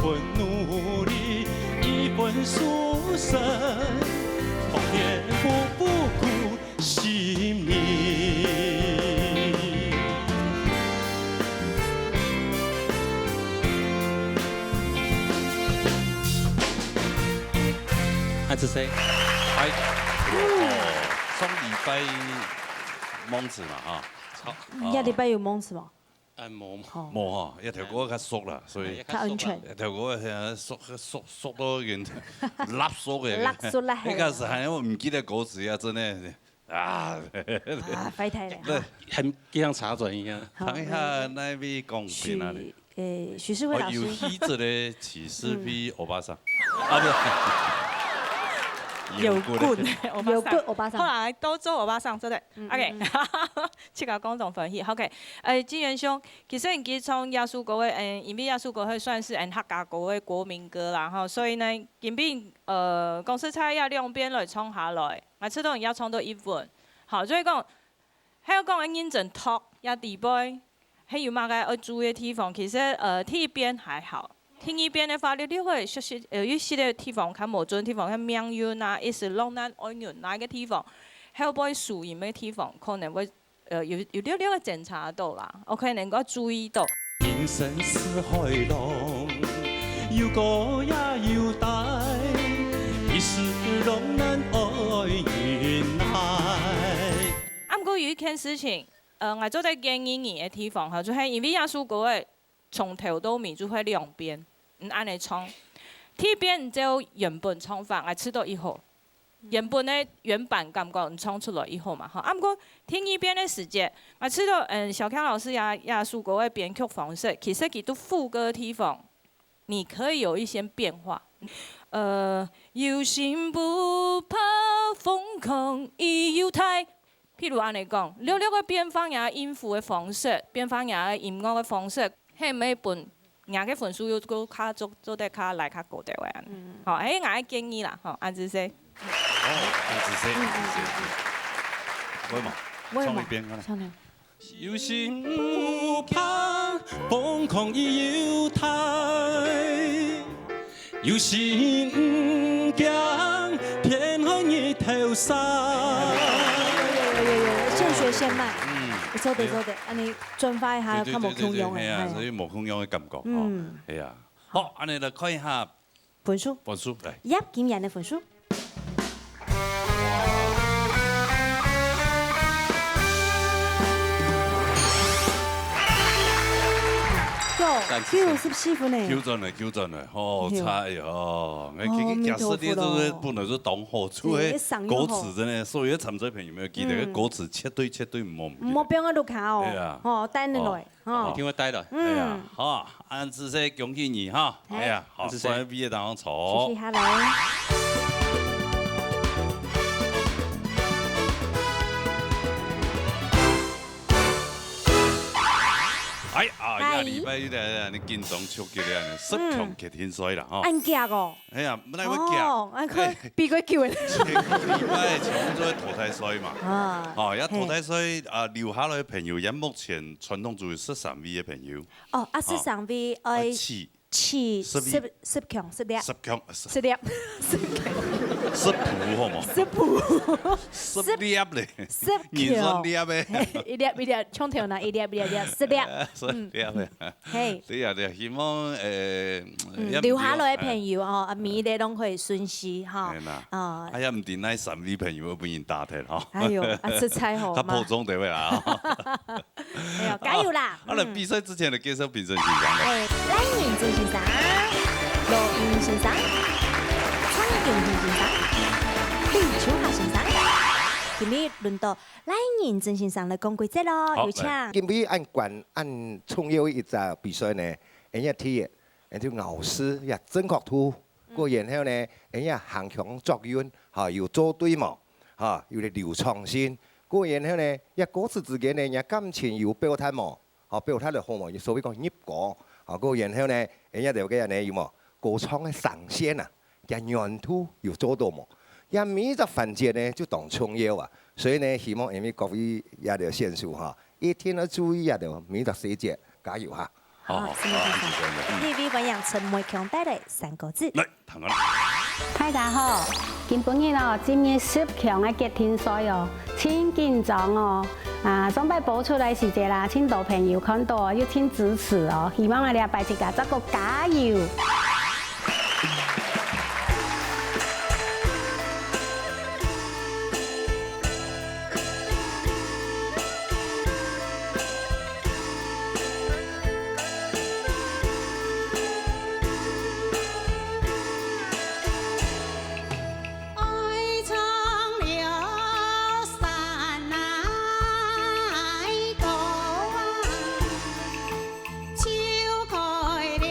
份努力，一份殊勝，奉田不負苦心人。 係是誰？係上禮拜蒙子嘛嚇，一禮拜有蒙子冇？冇嚇，一條歌較縮啦，所以較安全。一條歌係縮到完甩縮嘅。甩縮啦係。呢個時係我唔記得歌詞啊，真係啊！快睇嚟。很像茶轉一樣。睇下那位講邊啊？許世輝老師。有戲子的起司批歐巴桑啊，不是。 有棍，歐巴桑，後來都做歐巴桑，真係。OK， 即個講種分析。OK， 金元兄，其實佢從亞述國嘅因為亞述國會算是客家國嘅國民歌啦，吼，所以呢，因為公司差要兩邊來創下來，我出到要創到一份。好，所以講，喺講嘅認真 talk 一地杯，喺有乜嘅要注意嘅地方，其實第一邊還好。 聽一邊的話，你會熟悉有些的地方，看無準地方，看命運啊，一時浪難愛人那個地方，後邊屬於咩地方，可能會有啲嘅檢查到啦，我可能能夠注意到。人生是海浪，又高也又大，彼此拢难爱原来。啊，不过有一件事情，我做在建议你的地方哈，就是因为耶稣歌的从头到尾就会两边，按你唱，第一遍就原本唱法，我知道以后。原本的原版感觉你唱出来以后嘛，哈，啊不过听一遍的时间，我知道小康老师也说过的编曲方式，其实佢都副歌的地方，你可以有一些变化。有心不怕疯狂亦有态，譬如按你讲，六个变化也音符的方式，变化也音乐的方式，係每本牙嘅分數要個較做得較來較高啲位，好，我嘅建議啦，好，安子生。哦，安子生，會嘛？唱一遍啊！有心不怕瘋狂亦有態，有心唔驚天空一頭沙。現學現賣。做對，安尼轉發一下，較無空用嘅。係啊，所以無空用嘅感覺。嗯，係啊。好，安尼來看一下分數。分數嚟。今年嘅分數。94分呢糾正了，好差喲！我假設你這個不能說懂好處誒，歌詞真的，所有參賽朋友有沒有記得個歌詞絕對唔冇變我都考哦，哦，等你來，哦，聽我帶來，係啊，好，安子生恭喜你哈，係啊，好，關於畢業當中坐，謝謝你。哎啊！下禮拜你嚟你緊張出嘅咧，十強決天賽啦，吼。按夾哦。哎呀，唔係我夾。哦，按佢比佢叫嘅。禮拜搶咗淘汰賽嘛。啊。哦，一淘汰賽留下來嘅朋友，因目前傳統就係13位嘅朋友。哦，13位愛10強10鋪好冇？10鋪，10粒咧，10強，2粒嘅，一粒，衝頭嗱，一粒，10粒，咧，係，你希望留下來嘅朋友哦，明日攏可以順利哈，啊，哎呀，唔掂那3位朋友本人打鐵嗬，哎呦，出彩好嘛，他破中對位啦，哎呦，加油啦！啊，嚟比賽之前嚟介紹評審先生。來年真先生，羅英先生，蔡永平先生，李秋豪先生。今日輪到來年真先生嚟講規則咯，有請。今日按重要一隻比賽呢，人家睇，人就牛師也正確圖，過然後呢，人家行強作用，嚇要做對嘛，嚇要嚟流暢先。過然後呢，一歌詞之間呢，人家感情要表態嘛，嚇表態嚟好嘛，所謂講入歌。啊，過然後呢，人家就嘅人呢要麼歌唱嘅上線啊，嘅源頭要做到嘛。一每一個環節呢就當重要啊，所以呢希望因為各位也要選手哈，一天都注意也要每一個細節，加油哈！好，謝謝。呢位歡迎陳梅強帶來3個字。嚟，談下啦。大家好，今本日哦，今日10強嘅決天賽哦，請緊張哦。啊，準備播出嚟時節啦，請多朋友看到要請支持哦，希望我哋大家一個加油。秋開了。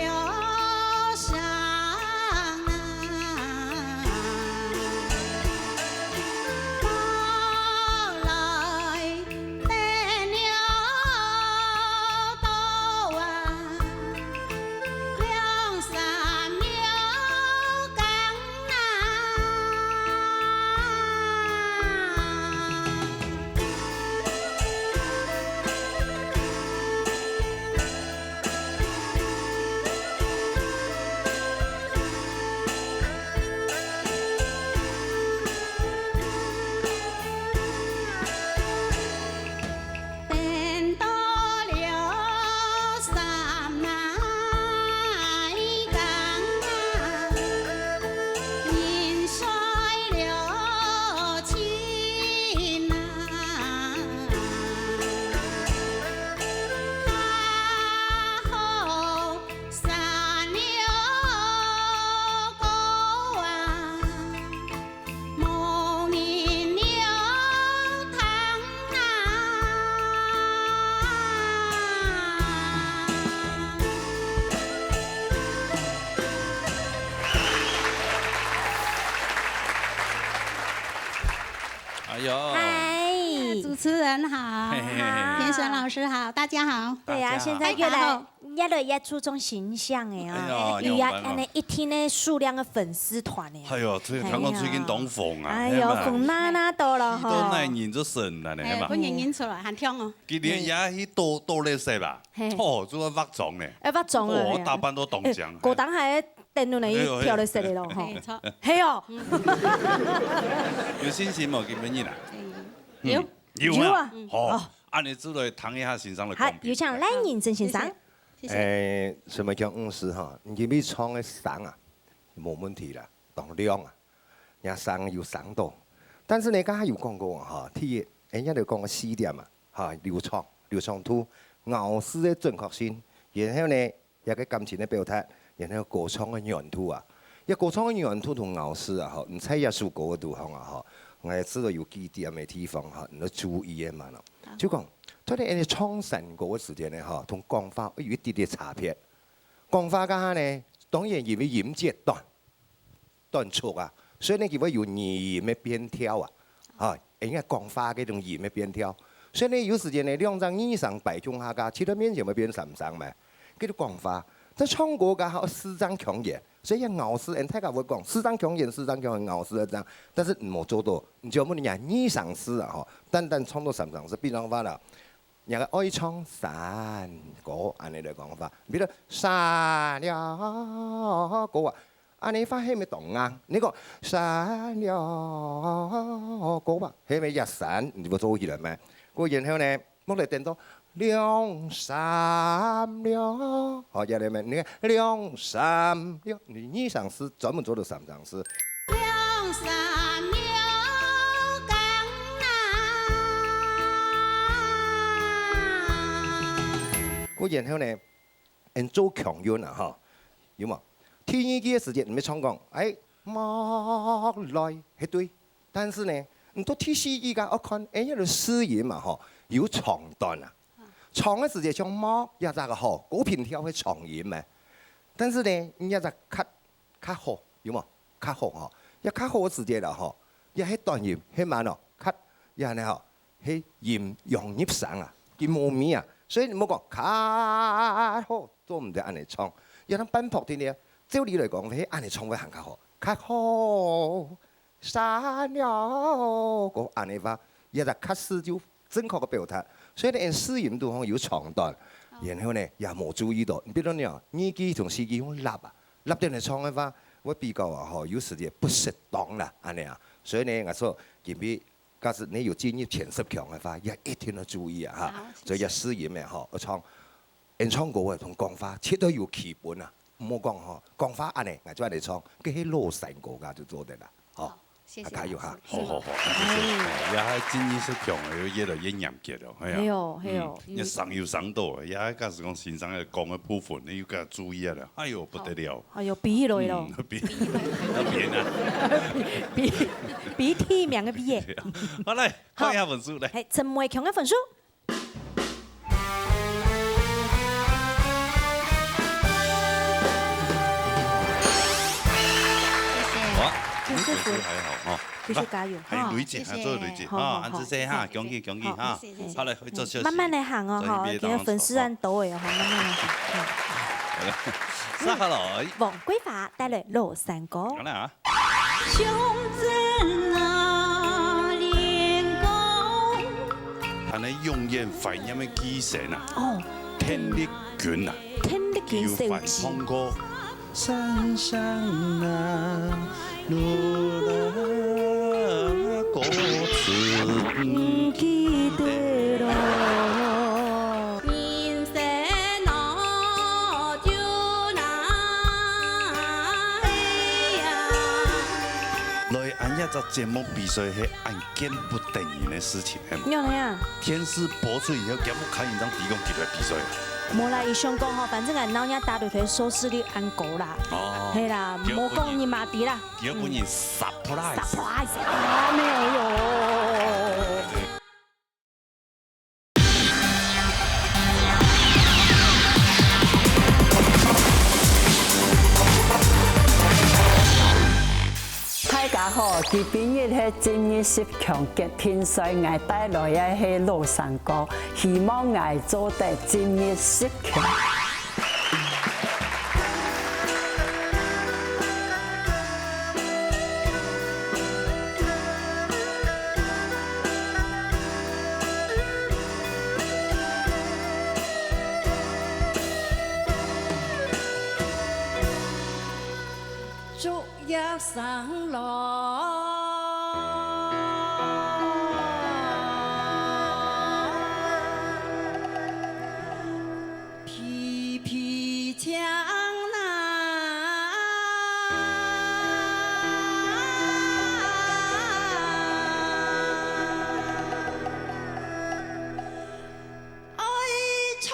生好，田璇老师好，大家好。对呀，现在越来越注重形象哎啊，有呀，那一天的数量的粉丝团哎。哎呦，最香港最近当红啊！哎呦，红哪多了哈。都那认咗神啦，你係嘛？本人認出來，很聽哦。今年也去多列色啦，哦，做個化妝咧，化妝啊，我打扮到動獎。嗰檔係電腦嚟跳嚟食嚟咯，嗬。係哦。有信心冇？基本人啊？有啊。好，按你之類談一下先生的公平。好，有請賴認真先生。什麼叫50哈？你要唱的嗓啊，冇問題啦，當量啊，人嗓有嗓度。但是你剛才有講過哈，第人家就講個4點啊，哈，流暢度、咬字的準確性，然後呢，有個感情的表達，然後歌唱的軟度啊，歌唱的軟度同咬字啊，哈，唔猜一首歌嘅地方啊，哈，我係知道有幾點嘅地方哈，你要注意嘅嘛咯，就講。所以你唱成歌嘅時間咧，嚇同講法有一啲啲差別。講法家呢，當然因為音節斷促啊，所以呢，佢會有語言嘅變調啊，嚇，因為講法嗰種語言嘅變調，所以呢，有時間呢，兩張以上擺中下家，其他面前會變3張嘛，叫做講法。但唱歌家係4張強言，所以咬字人大家會講4張強言咬字一張，但是冇做到，你就冇人2上4啊，嚇，單唱到3張是變成法啦。人家愛唱山歌，安尼嚟講法，比如山了歌啊，安尼法係咪同啊？你講山了歌啊，係咪日山？你冇做起來咩？個然後呢，我哋聽到兩三了，好嘢嚟咩？你看兩三了，你2上4專門做到3張4。兩三了。然後呢，人做強音啊，嚇，有冇？天語嘅時間，你咪唱講，莫來係對，但是呢，唔到天語嘅，我看人家個詩音嘛，嚇，有長段啊，長嘅時間唱莫一隻個好，嗰片跳係長音嘅，但是呢，人家就卡好，有冇？卡好嚇，一卡好嘅時間啦，嚇，一係段音，係慢咯，卡，一係呢嚇，係音用音聲啊，佢冇面啊。所以你冇講卡好，都唔得按嚟唱。有啲奔撲啲咧，照理嚟講，佢按嚟唱會行較好。卡好山了，個按嚟法，一隻卡詞就正確嘅表達。所以你詩音都可有長段，然後呢又冇注意到，比如你話耳機同司機用立啊，立啲嚟唱嘅話，我比較啊嗬，有時就不適當啦，按嚟啊。所以呢，我說特別。假使你有專業潛質強嘅話，一定要注意啊嚇！所以一詩音嘅嗬，我唱人唱歌嘅同講法，切都要基本啊！唔好講嗬，講法安尼，我再嚟唱，佢喺羅成歌家就做得啦，嗬！加油嚇！好，也係專業識強嘅，越來越嚴格咯，係啊！係哦，一上要上到，也係假使講先生嘅講嘅部分，你要加注意啊！哎呦，不得了！哎呦，比落咯，比天命嘅比嘅。好嚟，看一下分數嚟。係陳偉強嘅分數。分數還好哦，繼續加油。係累積，係做累積啊！安子姐哈，恭喜恭喜哈！好嚟，去做休息。慢慢嚟行哦，嗬，其實粉絲很多嘅，嗬，慢慢嚟行。好啦，接下來，黃桂華帶來羅山歌。好啦啊！胸針那練功，但係用眼反應嘅機神啊！哦，天力拳啊！天力拳要反唱歌。山上啊，路那歌詞唔記得咯。人生那就那呀。來按一隻節目比賽係按見不等人嘅事情係嘛？有呀。電視播出以後，檢不看現場提供幾個比賽。冇啦，伊想講吼，反正係老人打對台收視率按高啦，係啦，冇講你馬迪啦。結果你 surprise 啊，沒有。大家好，好，佢平日係今日十強嘅天水，我帶來嘅係老山歌，希望我做得今日十強。竹葉生來，皮皮江南，愛長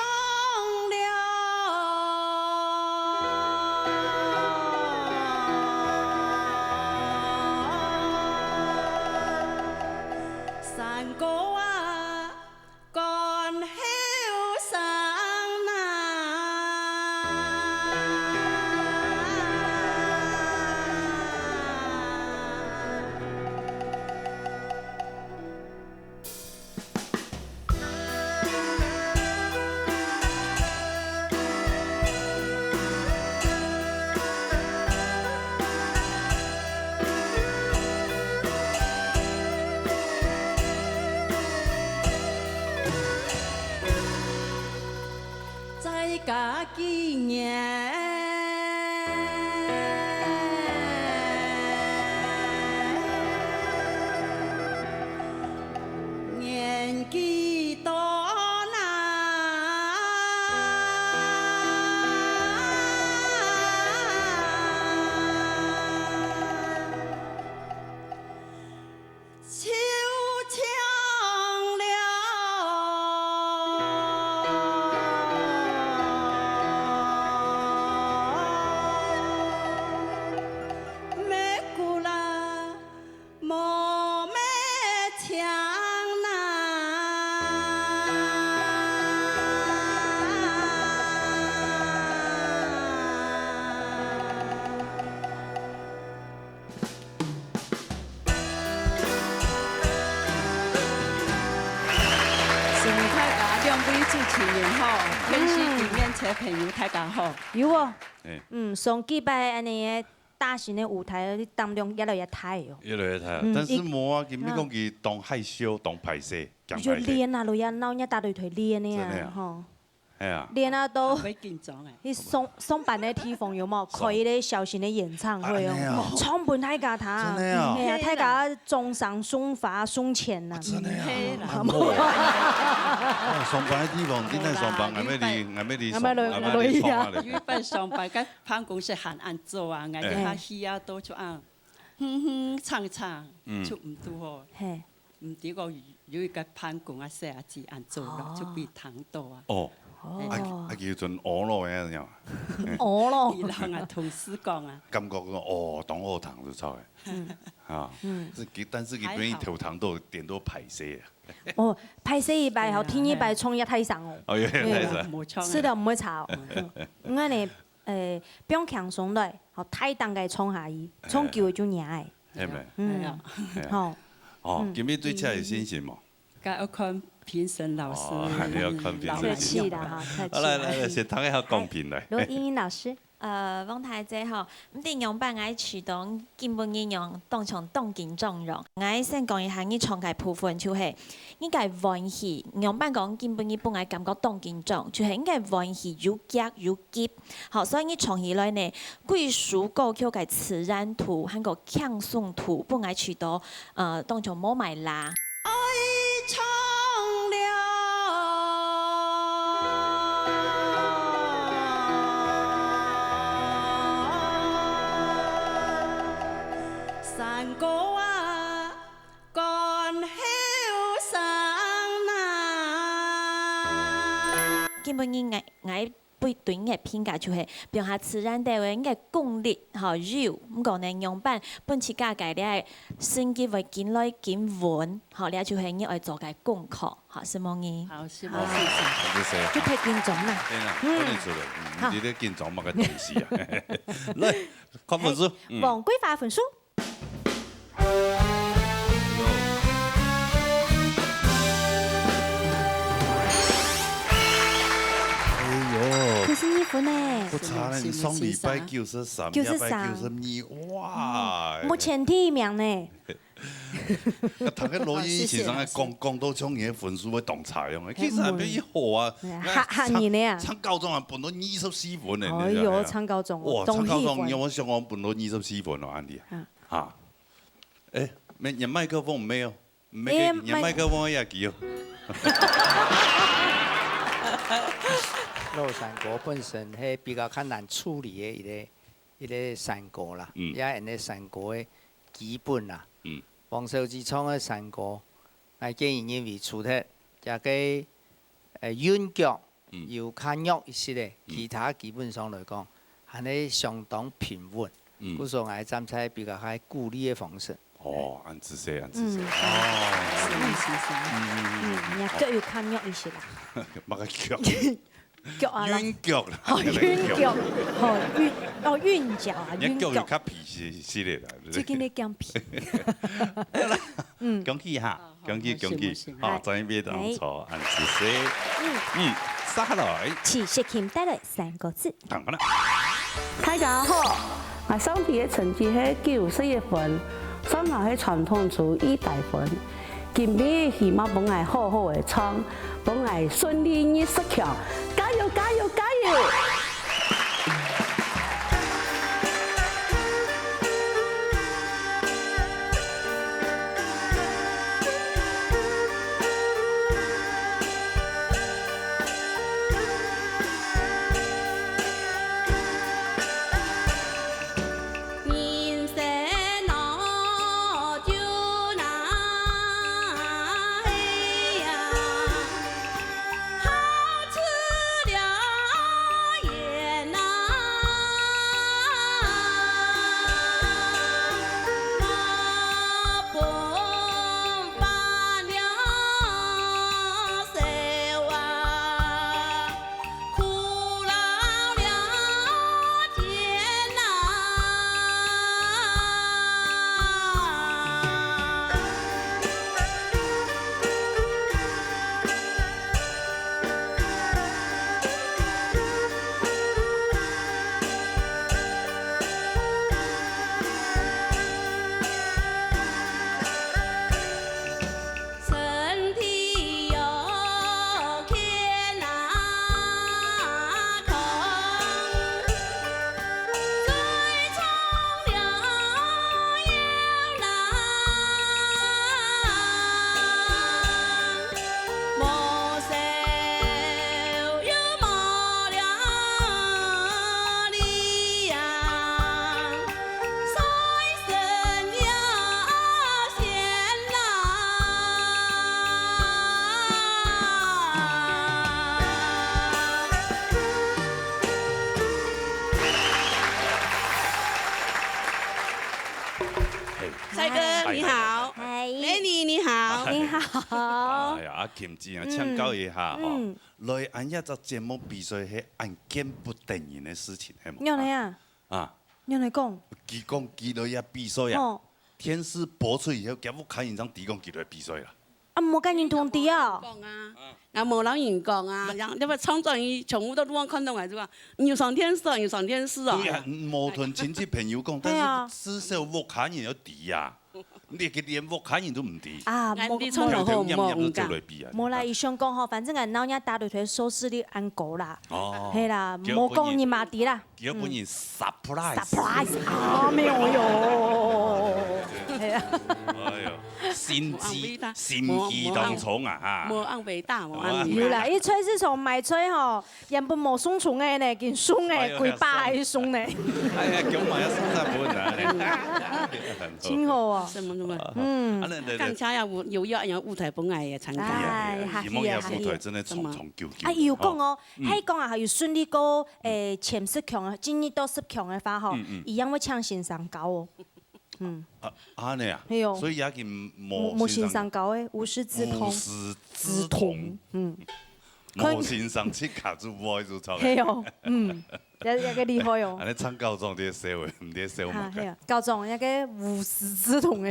山歌啊，乾曉生在家幾年，年紀多秋强了，咩古啦，莫咩强新年大家兩位主持人好，天時地面車朋友大家好。有哦哎，上禮拜安尼嘅大型嘅舞台當中越來越大哦。越來越睇啊！但是冇啊，咁你講佢當害羞，當排泄，講就排泄，練啊，落呀，鬧一大對腿練呢真的啊，啊吼。係啊，練啊都，會緊張誒。啲松板嘅地方有冇開啲小型嘅演唱會哦？充滿大家他，真的啊係啊，大家中上送發送錢呐。真的啊係啦，上班嘅地方點解上班？係咩你係咩你上？係咩你預創啊？備上班嘅辦公室喊按做啊，我哋下戲啊都就按，哼哼唱唱，就唔多哦。係，唔知個有一個辦公啊，寫啊字按做咯，就比糖多啊。哦，叫做鵝咯嘅樣，鵝咯。然後啊，同事講啊，感覺個哦，當我糖就錯嘅，啊，但是佢本身頭糖都點都排泄啊。哦，排泄一擺後，天一擺衝一梯上哦。哦，原來係冇錯。是的，唔會吵。我哋不用強鬆來，好太當嘅衝下去，衝久就硬嘅。係咪？嗯，好。哦，今日對車有信心冇？該要看評審老師。哦，你要看評審。客氣啦哈，客氣。好來，先睇一下公平來。羅英英老師。汪太姐吼，唔定用辦愛驅動基本應用當場動靜妝容。我先講一下你創嘅部分，就係應該歡喜。用辦講基本你本來感覺動靜妝，就係應該歡喜有夾有急。好，所以你創起來呢，貴屬歌曲嘅自然圖，還個輕鬆圖，本來驅動當場冇埋啦。愛長山歌啊，乾曉生基本你愛對嘅評價就係表下自然地位嘅功力嚇柔，咁講呢用辦本次加計你係升級為見來見穩，嚇你就係你愛做嘅功課，嚇是冇嘢。好，是冇事。就睇見種啦。對啦，肯定做啦，你啲見種乜嘅東西啊？來，看分數。黃桂花分數。可是你分呢？不差了，你上礼拜93， 93 192，哇！目前第1名呢。头个罗伊先生讲到唱嘢分数会动采用，其实还比伊好啊。吓人的啊！唱高中啊，分到24分呢。哎呦，唱高中哇，唱高中，因为上我分到24分哦，安迪。哈，哎，连麦克风没有，连麦克风也记哦。鹿山国本身係比較較難處理嘅一個山歌啦，也係個山歌嘅基本啦。黃少志唱嘅山歌，我建議因為除咗一個韻腳要較弱一些嘅，其他基本上嚟講係咧相當平穩。故所我站在比較係鼓勵嘅方式。哦，安子說，安子說。人家腳要較弱一些啦。乜個腳？腳啊啦，韻腳啦，韻腳，韻腳啊，韻腳要較皮系列啦。最近你講皮。恭喜哈，恭喜，好，再別當錯，安子說。接下來，齊學琴帶來3個字。當然啦。大家好，我上邊嘅成績係91分，上下係傳統組100分。今日希望幫我好好的唱，幫我順利20強，加油加油加油！帅哥你好，Lenny 你好，你好。哎呀，阿琴子啊，請教一下哦，來按一個節目比賽係按見不等人嘅事情係冇？讓你啊，啊，讓你講。佢講佢來一比賽啊，電視播出以後，幾乎看現場提供佢來比賽啦。啊，冇跟人同啲啊。我冇人員講啊，因為創作伊全部都亂看到係啫嘛，要上電視，要上電視啊。對啊，冇同親戚朋友講，但是至少我看人有啲啊。你個連我看人都唔啲。啊，冇冇啦，伊想講吼，反正係鬧人打對台收視率按高啦。哦。係啦，冇講你嘛啲啦。叫本人 surprise。surprise 啊，沒有喲。係啊。哎呦，心機當重啊嚇。冇按偉大，冇按。有啦，伊吹是從賣吹吼，原本冇送蟲嘅呢，見送嘅幾百係送呢。哎呀，叫埋一生日本啊！真好啊！更加有要舞台本來嘅參加。係希望有舞台真係重救。啊，要講哦，喺講啊，係要順利過前10強啊，今年到10強嘅話吼，一樣會搶先上高哦。啊你啊，所以也見冇先上高嘅，無師自通。無師自通。冇先上即刻就愛就出嚟。係哦，也个厉害哦。安尼唱高中伫社会，毋伫社会嘛。系啊，高中一个无师自通的。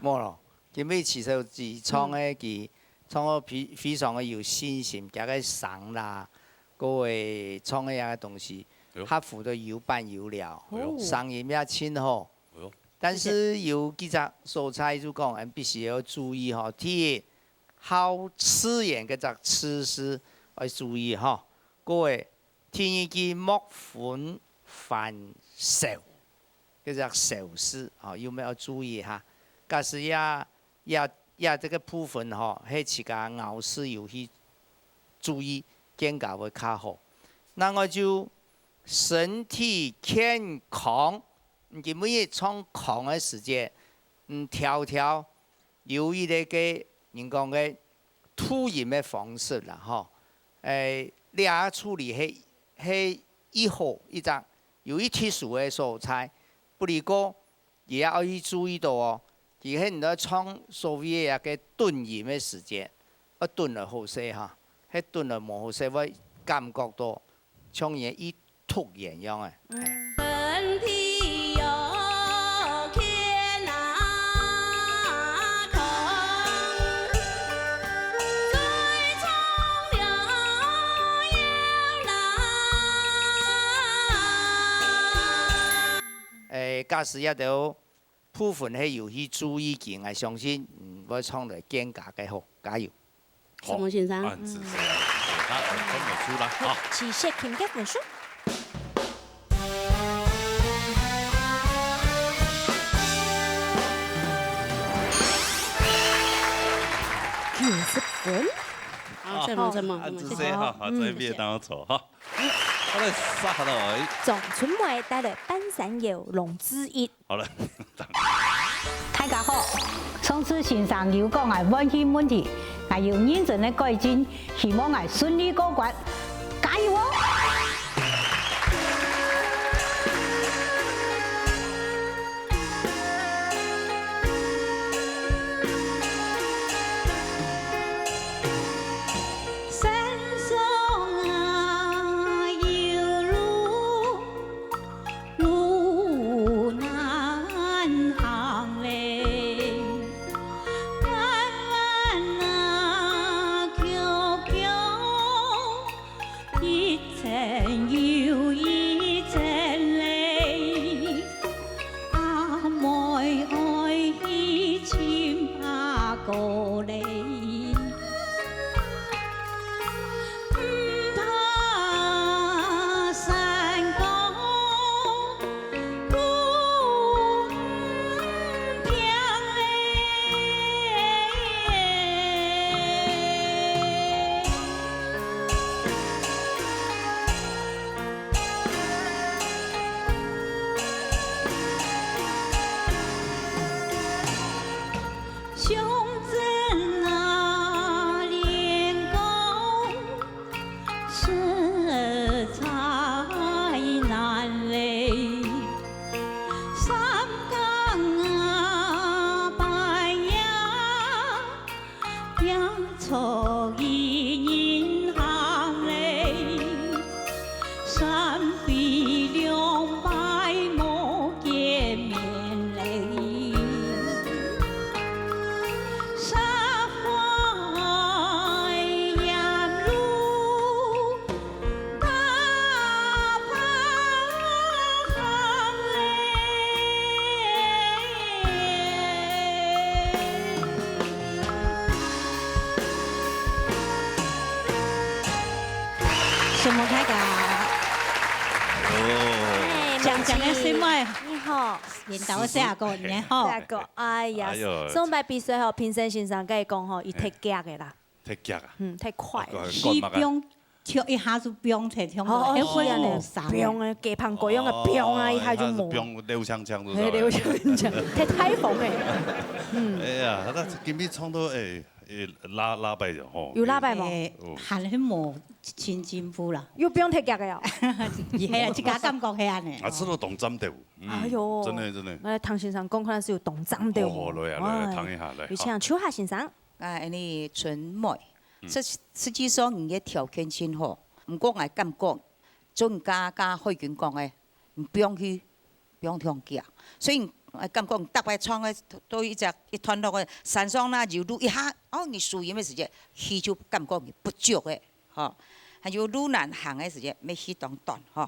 冇咯，今日其實自創嘅佢創個非常嘅有信心，加個省啦，嗰個創嘅嘢東西，客戶都有辦有了，生意也真好。但是有幾隻蔬菜就講，人必須要注意吼，第一，好吃嘢嗰隻吃食要注意吼，嗰個天一記莫粉飯壽，嗰隻壽司吼，有沒有注意下？假使這個部分吼，係自家熬試有去注意健康會較好。那我就身體健康，你每日從空嘅時間，調有一個嘅人講嘅吐飲嘅方式啦，吼，你也處理係一號一張有一特殊嘅蔬菜，不過也要去注意到哦。而係你要創所謂嘅燉鹽嘅時間，一燉就好些嚇，係燉就冇好些，會感覺到像嘢一突然樣嘅。身體有天哪空，最重要要假使一到部分係要去注意嘅，我相信會創嚟健康嘅好，加油！什麼先生？按指示，他分本書啦，好。謝謝김계本書。90分。好，這麼。按指示哈，好，這邊當錯哈。好嘞，殺來。仲春梅帶來半山腰龍之一。好了。大家好，上次先生有講係溫馨問題，我要認真的改進，希望我順利過關，加油哦！什麼開㗎？講嘅什麼？你好，領導下個你好。下個，哎呀，上擺比賽後，評審先生甲伊講吼，伊踢腳嘅啦。踢腳啊？太快。是標跳一下就標踢跳落，一會冇散。標啊，雞棚嗰樣嘅標啊，一下就冇。標溜槍槍都。溜槍槍，踢太瘋嘅。哎呀，那今日唱到拉敗咗吼。有拉敗冇？行去冇前進步啦。又不用踢腳嘅喲。係啊，自家感覺係安尼。啊，知道動針掉。哎呦，真的。那唐先生講可能是有動針掉。好來啊，來聽一下來。有請秋夏先生。啊，你春梅，實際上你嘅條件真好，唔過我感覺准家慧君讲的，不用听假，所以感觉大摆创的都一团落的山上啦，就愈一下你输赢的时间，戏就感觉不足的，吼，还有愈难行的时间，要戏当短，吼，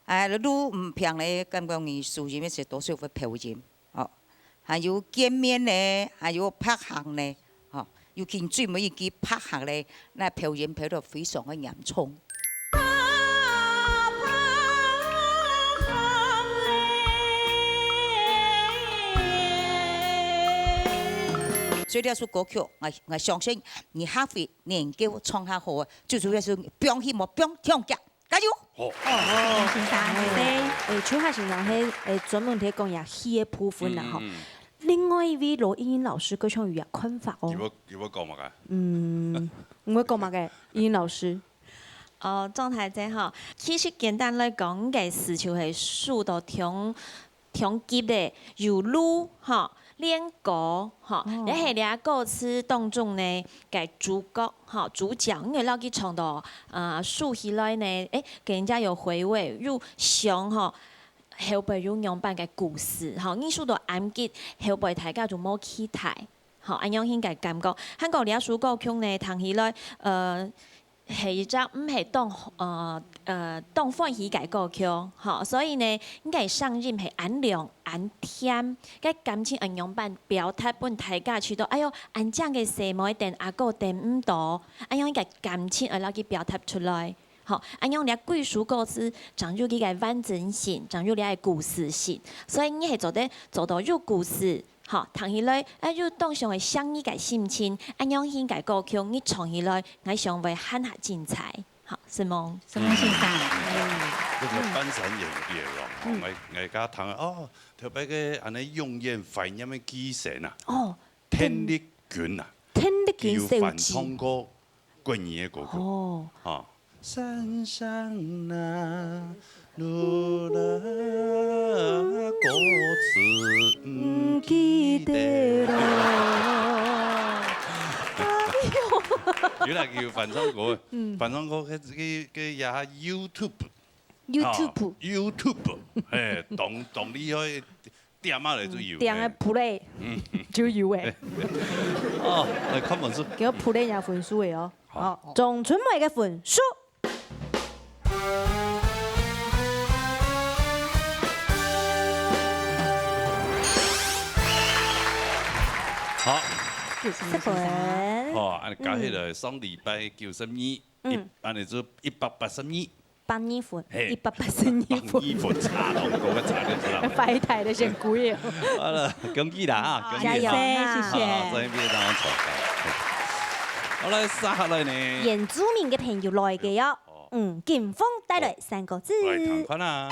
愈唔平的感觉你输赢的时多少会漂赢，吼，还有见面呢，还有拍行呢，吼，尤其最尾一支拍行呢，那漂赢漂得非常的严重。所以这首歌曲，我相信你还会研究唱下好，最主要是不用希望，不用听假，加油！先生，邱海先生係專門提講呀戲嘅部分啦，嗬。另外一位羅英英老師佢唱有看法哦。要講乜嘅？唔會講乜嘅，英英老師。狀態者嗬，其實簡單來講，嘅事就係數到聽急嘅，有路嗬。練歌，吼，你係倆歌詞當中呢，嘅主角，吼，主角，因為老佢唱到數起來呢，給人家有回味，又想吼，後背有樣版嘅故事，吼，藝術都按結後背大家就冇期待，吼，按樣應該感覺，韓國倆首歌曲呢，聽起來，係一隻唔係當歡喜嘅歌曲，吼，所以呢，應該上音係按亮按甜，嘅感情按樣版表達本大家知道，哎喲，按這樣嘅細妹定阿哥定唔到，按樣嘅感情而攞佢表達出來，吼，按樣倆貴屬歌詞，講入佢嘅完整性，講入倆嘅故事性，所以你係做到有故事。好，聽起來，要當上係相依嘅心情，按樣應該歌曲，你唱起來，我想會很下精彩。好，是夢，是夢先生。呢個本身嘢喎，我家聽特別嘅安尼用言發音嘅機聲啊，天力卷啊，叫翻唱歌過年嘅歌曲，啊，山上那。路啦，歌詞唔記得啦。原來叫翻唱歌，翻唱歌佢也係 YouTube，當你去點下嚟都有。點嘅 play 就有誒。嚟看分數。叫 play 有分數嘅哦。好，仲準備嘅分數。好，10分。按加起來上禮拜92，按你做182。82分，182分。182分差到嗰個差就知啦。快睇得先貴啊！好啦，恭喜啦啊！加油，謝謝。再俾大家坐。好啦，接下來呢？原住民嘅朋友來嘅喲。劍鋒帶來3個字。來睇看啊！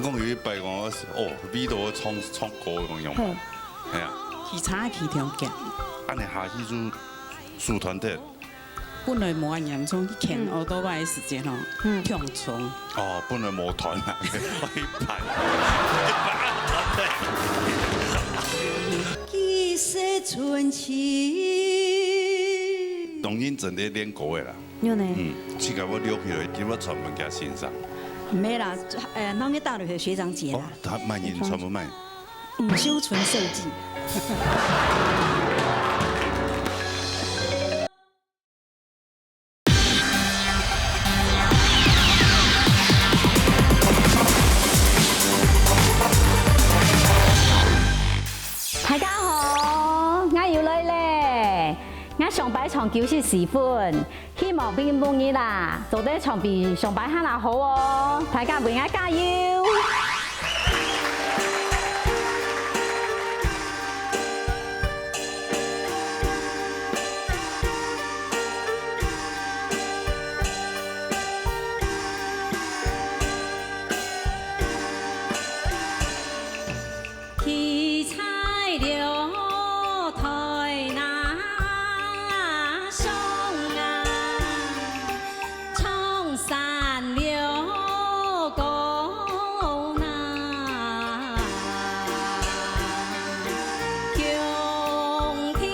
講有拜講味道唱歌咁樣，係啊。其他其條件。安尼下去就組團體。本來冇咁嚴重，前好多擺嘅時間跳蟲。本來冇團啊，可以排。幾世傳奇。當然真係練歌嘅啦。有呢。只係我溜起來，叫我全部加欣賞。沒啦，農業大學學長姐啦。他賣音全部賣。修純設計。大家好，我要來咧，我上擺唱94分，希望邊半日啦，做得唱比上擺還要好哦，大家為我加油！向天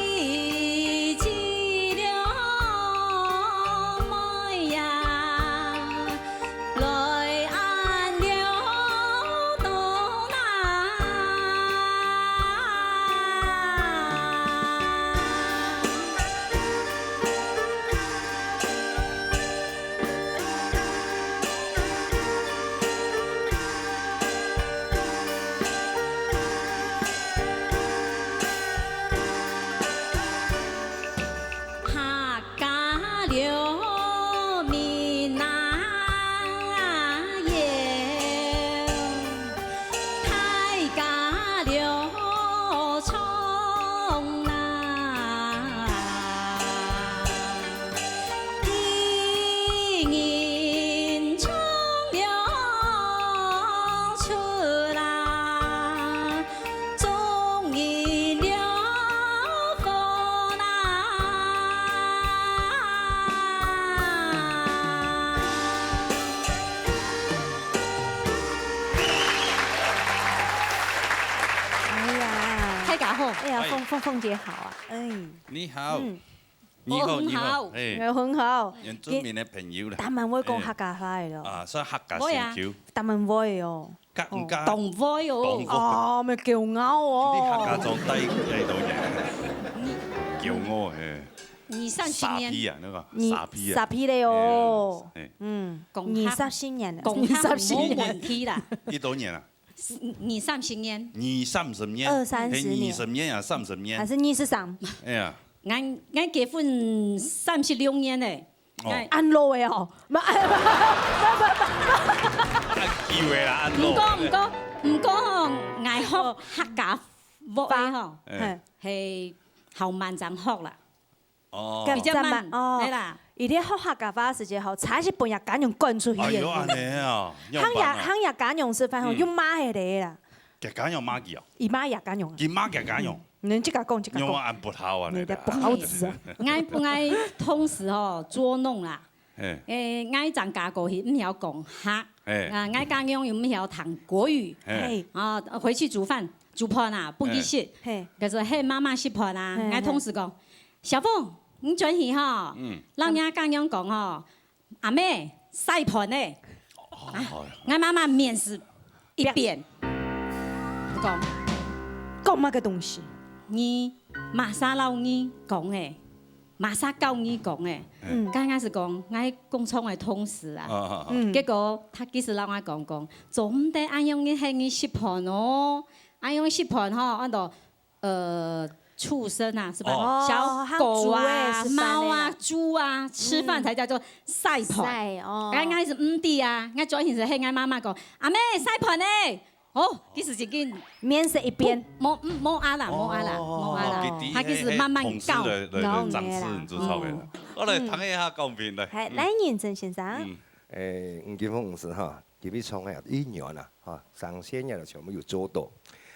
家好。哎呀，凤姐好啊，哎。你好。你好，哎，很好。原住民的朋友啦。他们會講客家話嘅咯。啊，所以客家先叫。他們會哦。唔加。動會哦。哦，咪驕傲哦。啲客家裝低喺度嘅。驕傲誒。20年。傻啊那個。傻批嚟哦。嗯。 20年啦。 20年期啦。幾多年啊？30年。 20-30年。 20-30年。 20年啊，30年。還是23？哎呀。俺結婚36年嘞，安老嘅哦，唔過，愛學客家話吼，係後慢陣學啦。哦，比較慢，係啦。而啲學客家話時節吼，才是半日揀用滾出去嘅。哎呦，安尼啊！鄉日揀用是反正用媽係嚟啦。揀用媽記啊？姨媽也揀用。姨媽嘅揀用。你這個講，這個講。用按不好啊！你的不好字啊！愛不愛同時吼捉弄啦？愛長家過去唔曉講客，愛講用又唔曉談國語，啊，回去煮飯煮盤啊，不記食，可是嘿媽媽食盤啊，愛同時講，小鳳，你轉去吼，人家講用講吼，阿妹洗盤咧，愛媽媽面試一遍，講乜個東西？你馬莎老你講誒，馬莎教你講誒，剛開始講，我工廠嘅同事啊，結果他其實讓我講，做唔得按用嘅係你食盤哦，按用食盤吼，按到畜生啊，是吧？小狗啊、貓啊、豬啊，吃飯才叫做洗盤。剛開始唔對啊，我轉型是係我媽媽講，阿妹洗盤咧。哦，其實已經面色一變，冇啊啦，他其實慢慢教，長知唔知錯嘅。我嚟睇一下講邊嚟。係賴仁真先生。吳金鳳是哈，佢哋創嘅1年啦，哈，上線嘅就全部要做到。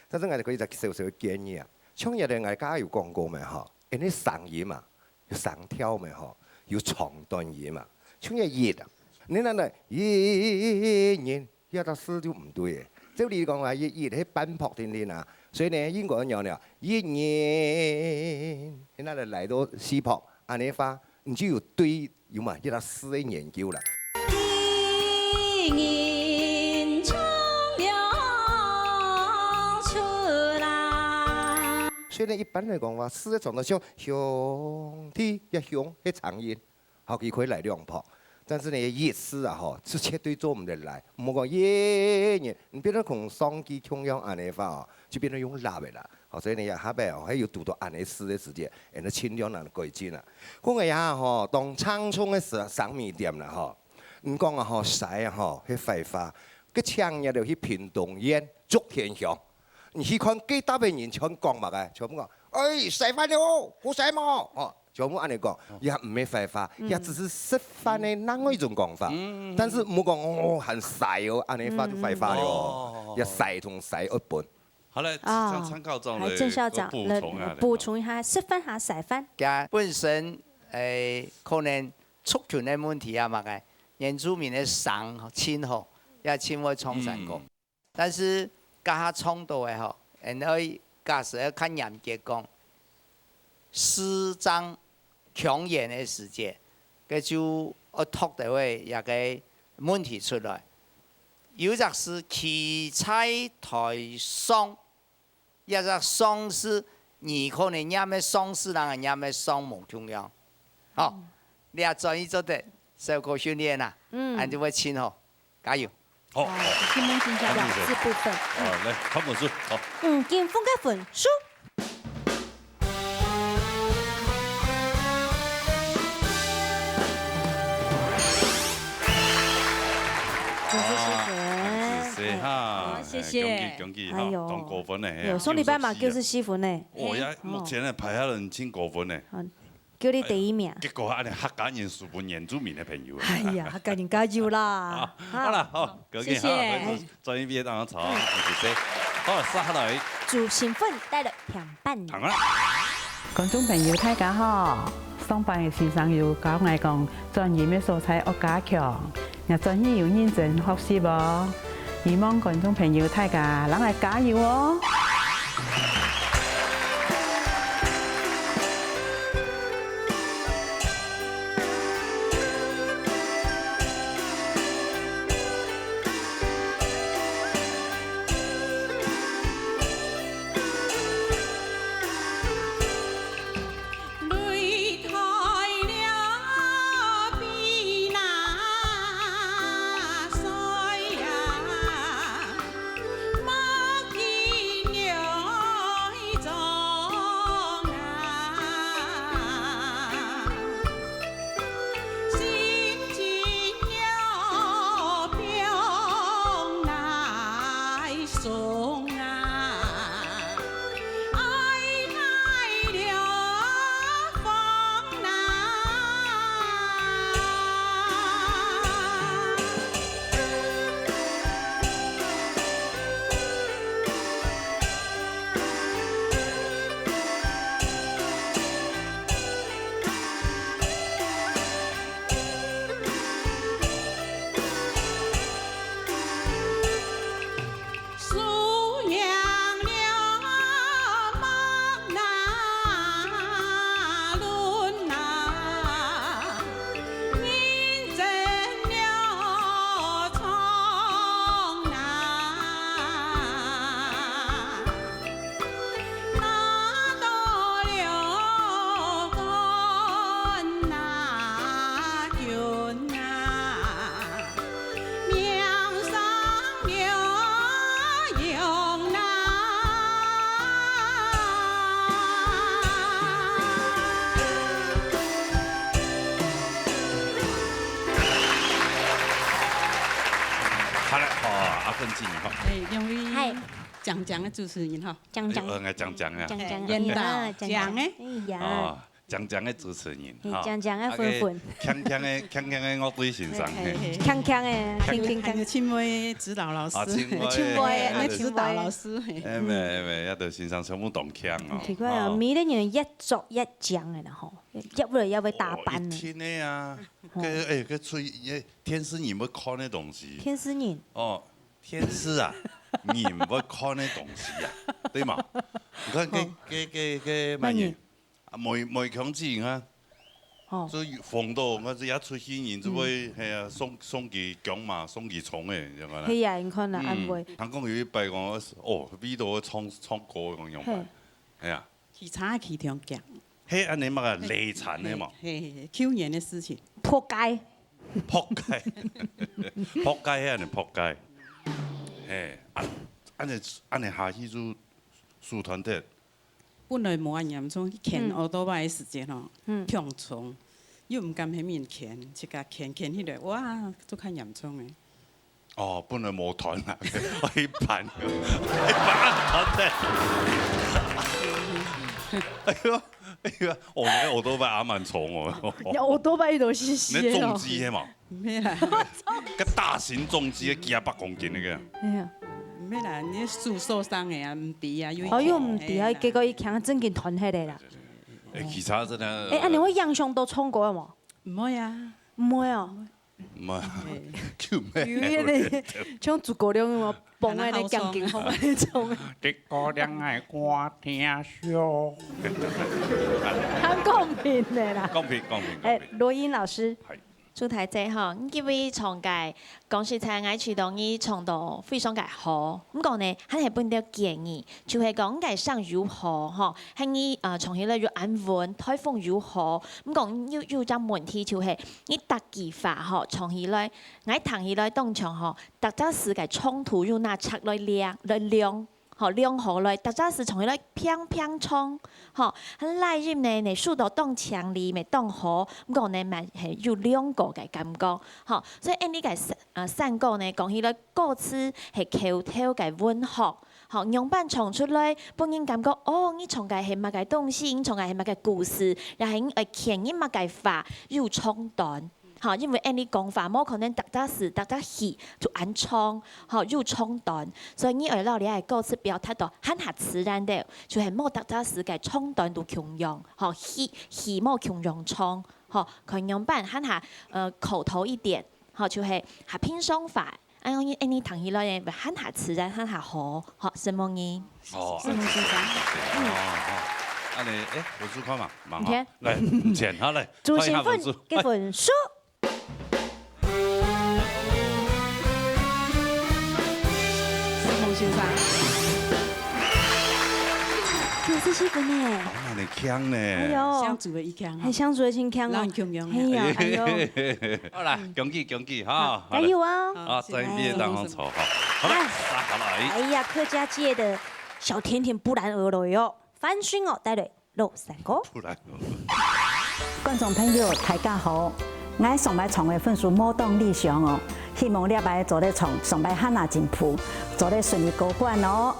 但是我哋可以就少少建議啊，創業嘅我家有講過咪哈，因為上嘢嘛，要上跳咪哈，要長段嘢嘛，創業熱啊，你嗱嚟1年1到4就唔對嘅。即你講話熱喺奔波天天啊，所以呢英國人講呢，1年，你那嚟到4泊，安尼話，你就有對有嘛1到4嘅研究啦。一年長了出來。所以呢一般嚟講話，4個鐘頭像兄弟一響喺長音，好佢可以嚟2泊。但是呢，夜市啊，吼，是絕對做唔得來。唔好講1年，你變咗同雙機同樣安尼法哦，就變咗用辣嘅啦。所以呢，下邊哦，還要讀到安尼4嘅時間，然後盡量能改進啦。講個呀，吼，當青葱嘅生米店啦，吼，唔講啊，吼，曬啊，吼，去廢話，個青日就去屏東縣竹田鄉，你去看幾大嘅人全講乜嘅，全部講，曬飯了，好曬麼？哦。全部按你講，也唔係廢話，也只是食飯嘅另外一種講法。但是唔好講哦，很曬哦，按你發就廢話咯，也曬同曬一半。好咧，參考咗嚟鄭校長補充一下，食飯下曬飯。嘅本身可能族群嘅問題啊嘛嘅，原住民嘅省親好，也親會創成個，但是家下創到嘅嗬，然後假使要看嚴格講，師長。強演嘅時節，佢就我托到位一個問題出來。有隻是奇才台上，一隻喪事，你可能也咩喪事，人也咩喪無同樣。好，你也專業做得受過訓練啦，按照會親好，加油！好，金門先生這部分。來看本書，好。金鳳嘅本書。謝謝，恭喜，哈，當過分咧。有上禮拜嘛就是4分咧。哦呀，目前咧排下人簽過分咧。叫你第1名。結果啊，你客家人數本原住民嘅朋友。哎呀，客家人加油啦！好啦，好，恭喜哈，專業畢業當場，謝謝。好，下來。祝新婚帶來平伴。好啦。觀眾朋友大家好，上班嘅時常要教我講專業嘅素材學加強，又專業要認真學習喎。希望觀眾朋友大家能嚟加油哦！正经哈。两位讲的主持人哈，讲啊。演导讲的。哎呀。讲的主持人哈。讲的粉粉。强的我最欣赏。强的，还有青梅指导老师。青梅指导老师。没，要得欣赏全部动强哦。奇怪啊，每个人一作一讲的啦吼，入来要会打扮的。天的呀，个吹天师你们看那东西。天师人。哦，天师啊，你们看那东西呀，对嘛？你看个乜嘢？梅强子啊，所以放到我只一出戏，然之后系啊送佢奖嘛，送佢宠诶，咁样啦。係啊，你看啦，安慰。人講有一擺講，哦，邊度唱歌咁樣辦？係啊。其他其中講。係安尼嘛個累殘嘅嘛。係去年嘅事情。撲街。撲街係安尼撲街。係，安尼下去就輸團體。本來無咁嚴重，牽奧多巴嘅時間哦，強衝，又唔敢喺面牽，即刻牽起來，哇，都較嚴重嘅。哦，本來冇團啊，我一辦團體。哎呀，我哋奧多巴啱蠻重喎。奧多巴呢度是死你重機係嘛？咩啦？個大型重機幾100公斤嘅。係啊。咩啦？你手受傷嘅啊，唔抵啊，哦，又唔抵啊，結果伊強整件團起來啦。其他真係。安尼我樣上都衝過冇？唔會啊，唔會啊。唔係，叫咩？有迄個像諸葛亮咁蹦喺你鋼筋後面衝。諸葛亮係歌聽笑。很公平的啦。公平。羅英老師。主題者吼，我見為創界講實在，我處當伊創到非常嘅好。咁講呢，係本着建議，就係講界上如何吼，係伊從起來要安穩，颱風如何。咁講有隻問題就係伊特技法吼，從起來，我談起來當場吼，特則是嘅衝突要拿出來量。好兩河來，大家是從迄個砰衝，吼，來入呢，你數到當強力咪當好，咁講呢咪係有兩個嘅感覺，吼，所以呢個三個呢講起來歌詞係口頭嘅文學，吼，樣板唱出來，本人感覺哦，你唱嘅係乜嘅東西，你唱嘅係乜嘅故事，然後係牽引乜嘅法，有衝斷。好，因為按你講法，冇可能大家戲就安唱，好又衝斷，所以你而老你係歌詞表達到很下自然的，就係冇大家時嘅衝斷到強用，好戲冇強用唱，好佢樣板很下口頭一點，好就係下偏鬆法，按你彈起來嘅很下自然，很下好，好什麼嘢？哦，什麼先生？安尼文書看嘛，唔聽，來唔前好嚟，主席份嘅份書。先生，90分呢？哇，你強呢？哎呦，相處的一強，係相處的真強哦。哎呀，好啦，恭喜哈！加油啊！啊，在畢業當中好，好啦，好來。哎呀，客家界的小甜甜不然而來哦，翻訓哦，帶來肉三個。不然。觀眾朋友大家好，我係上擺創嘅分數冇當理想哦。希望你擺做咧創，上擺喊下進步，做咧順利過關哦。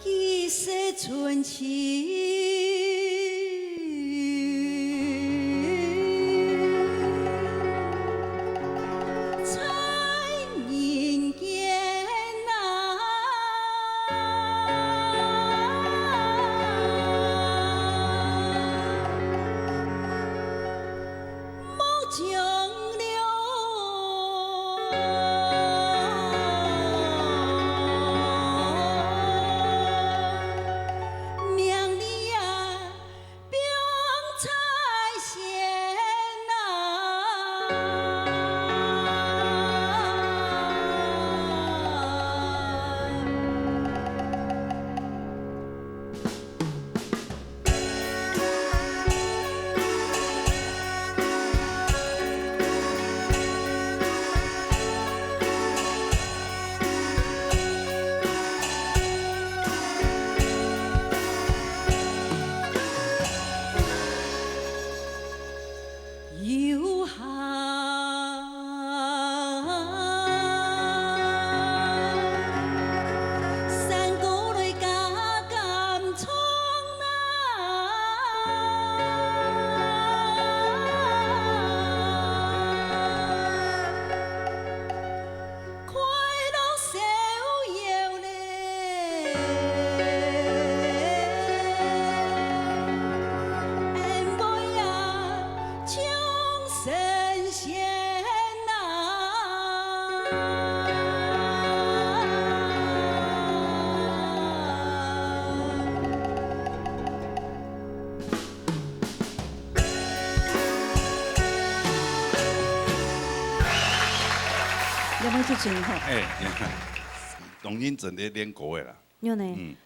幾世傳奇。命里。出真好。当然真咧练歌的啦。有呢。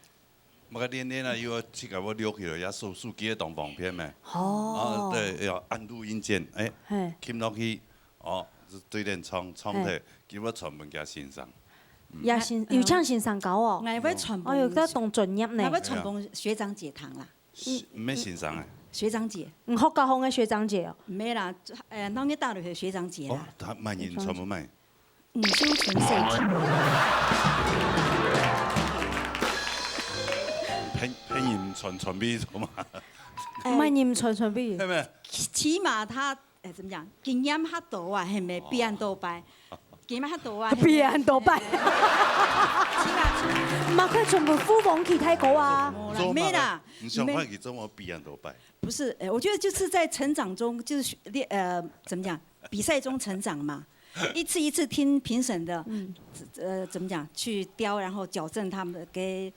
我练啊，又去给我溜去了，也数几个动放片咩。哦。对，要按录音键，听落去，对练唱的，叫我全部加欣赏。也有唱欣赏高哦。我要全部。哎呦，得当专业呢。我要全部学长姐堂啦。唔咩欣赏诶？学长姐。福家风的学长姐哦。唔係啦，當一大陸嘅學長姐啦。他慢音全部慢。吳修純細姐。配音傳俾咗嘛？慢音傳俾。係咪？起碼他怎麼講？經驗較多啊，係咪？比人多擺。經驗較多啊。比人多擺。唔係佢全部呼放其他歌啊。沒啦。你想快去做我比人多擺？不是，我覺得就是在成長中，就是怎麼講？比賽中成長嘛。一次一次聽評審的，怎麼講？去雕，然後矯正他們嘅。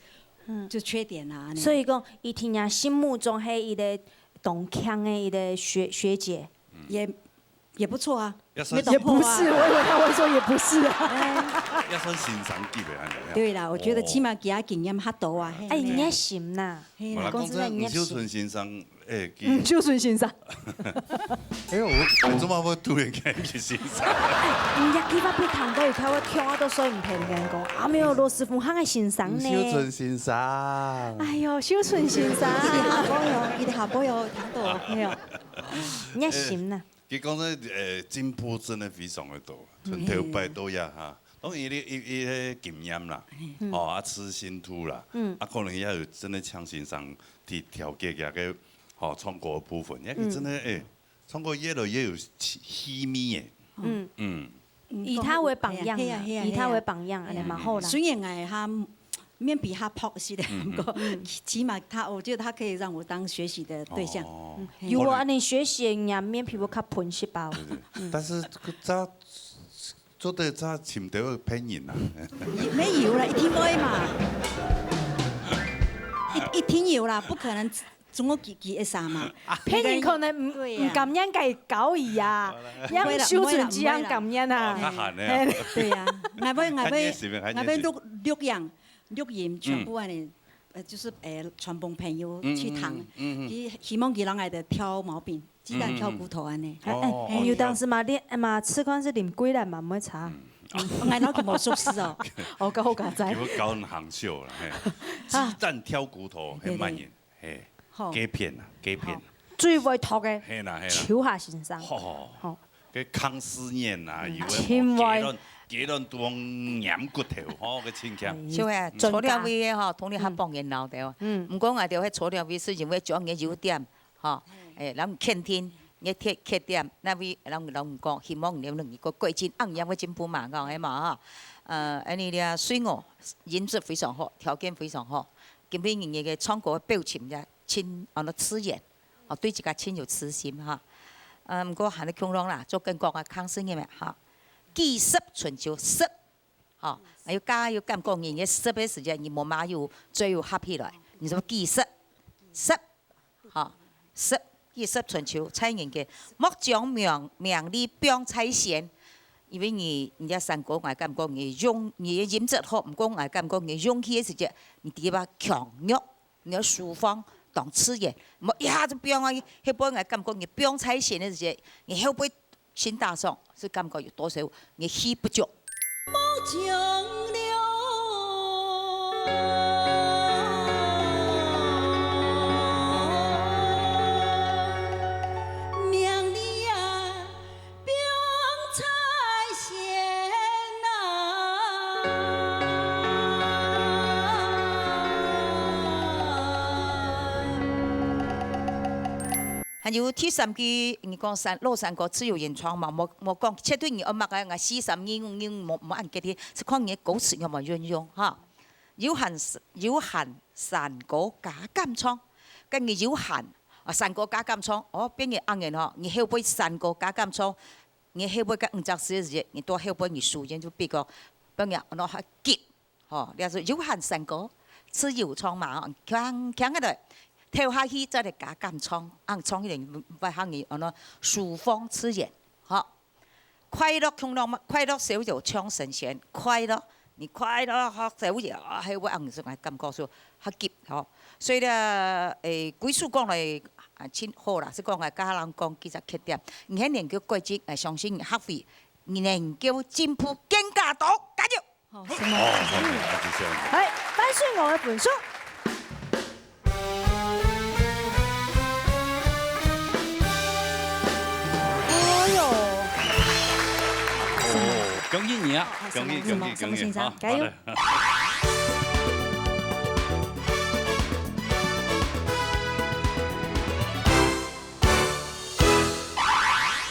就缺點啊。所以講，伊聽人心目中係一個懂腔的一個學姐，也不錯啊。也不是，我以為他會說也不是啊。也算欣賞級嘅。對啦，我覺得起碼給他經驗較多啊。哎，熱心呐。我來講真，吳秀純先生，吳秀純先生。我怎麼會突然間去欣賞？唔日幾百片糖都要睇我聽我都所以唔聽人講，啊沒有羅斯福很愛欣賞呢。秀純先生。哎呦，秀純先生。伊哋下波有聽到沒有？熱心呐。佢講咧進步真係非常的多，從頭擺到呀嚇。當然伊咧經驗啦，痴心圖啦，可能也有真係強欣賞啲調節嘅個唱歌部分，因為真係唱歌越來越有氣味嘅。以他為榜樣，以他為榜樣，你蠻好啦。雖然係他面比他朴實的，不過起碼我覺得他可以讓我當學習的對象。如果你學習人面皮膚較噴細胞。但是這做得這尋到配音啦。沒有啦，一聽愛嘛，一聽有啦，不可能總我記一啥嘛。配音可能唔感恩計搞伊啊，因修準只樣感恩啊。對呀，我要錄音全部呢，就是傳幫朋友去談，希望佢人愛的挑毛病，雞蛋挑骨頭安尼。有當時嘛，吃飯是啉幾粒嘛，唔會差。我那個冇熟悉哦，我個好家仔。叫教人行秀啦，雞蛋挑骨頭，係慢言，雞片啊，雞片。最會讀嘅，超下先生。好，嘅康思燕啊，以為幾輪當染骨頭，個清腔。所以粗料味嘅嗬，同你合幫人鬧掉。唔過我哋喺粗料味是因為將嘅優點，嗬，咱傾聽。嘅缺點，那位人講，希望你能夠改進，按樣嘅進步嘛，講係嘛嚇。你哋水我音質非常好，條件非常好，今邊人嘅唱歌表情也親，刺眼，對自家親有自信嚇。唔過行得強朗啦，做更國嘅康聲嘅咩嚇？技術純就濕，嚇，要加要咁講人嘅濕嘅時間，你冇馬要最要 happy 來，你說技術濕，嚇濕。技術傳球，蔡人嘅莫將名利變財神，因為人家三個我感覺你音質好，唔過我感覺你勇氣嘅時節，你啲話強弱，你要抒放當刺眼，莫一下子變啊！後背我感覺你變財神嘅時節，你後背先打上，是感覺有多少你氣不足。還有第三句，你講老三個自由原創嘛，冇講，切對你阿媽嘅，我43年冇按嗰啲，是看你歌詞有冇運用嚇。有限三個加減唱，跟住有限三個加減唱，邊個按人嗬？你後背三個加減唱，你後背嘅50時時，你多後背你數人就比較邊個攞下結，嗬？你話有限三個自由唱嘛，強嗰度。跳下去再嚟加減唱，唱一點唔係行你，抒放刺眼，嚇。快乐恐龙快乐小就唱神仙，快乐你快乐學小就係我硬是係感覺說較急吼，所以咧幾次講嚟真好啦，是講係家人講幾隻缺點，而喺研究過程相信學會研究進步更加多，加油！好，係翻書我嘅本書。恭喜你啊！恭喜！好，加油！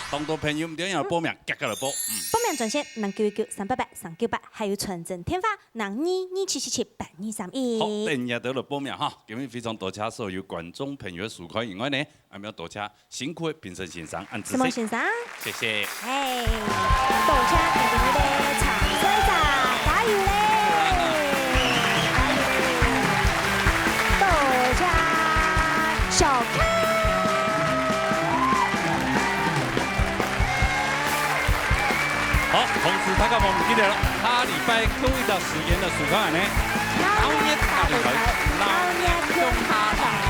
當到朋友唔點樣報名，夾個嚟報。報名專線0919388398，還有傳真電話0227778231。好，等日到嚟報名哈！今日非常多謝所有觀眾朋友嘅收看，另外呢，還要多謝辛苦嘅評審先生，按什麼先生？謝謝。嘿，多謝你哋嘅長水仔，加油咧！加油！多謝小康。好，同時大家冇唔記得啦，下禮拜各位到時間的收看呢，老熱大擂台，老熱中下台。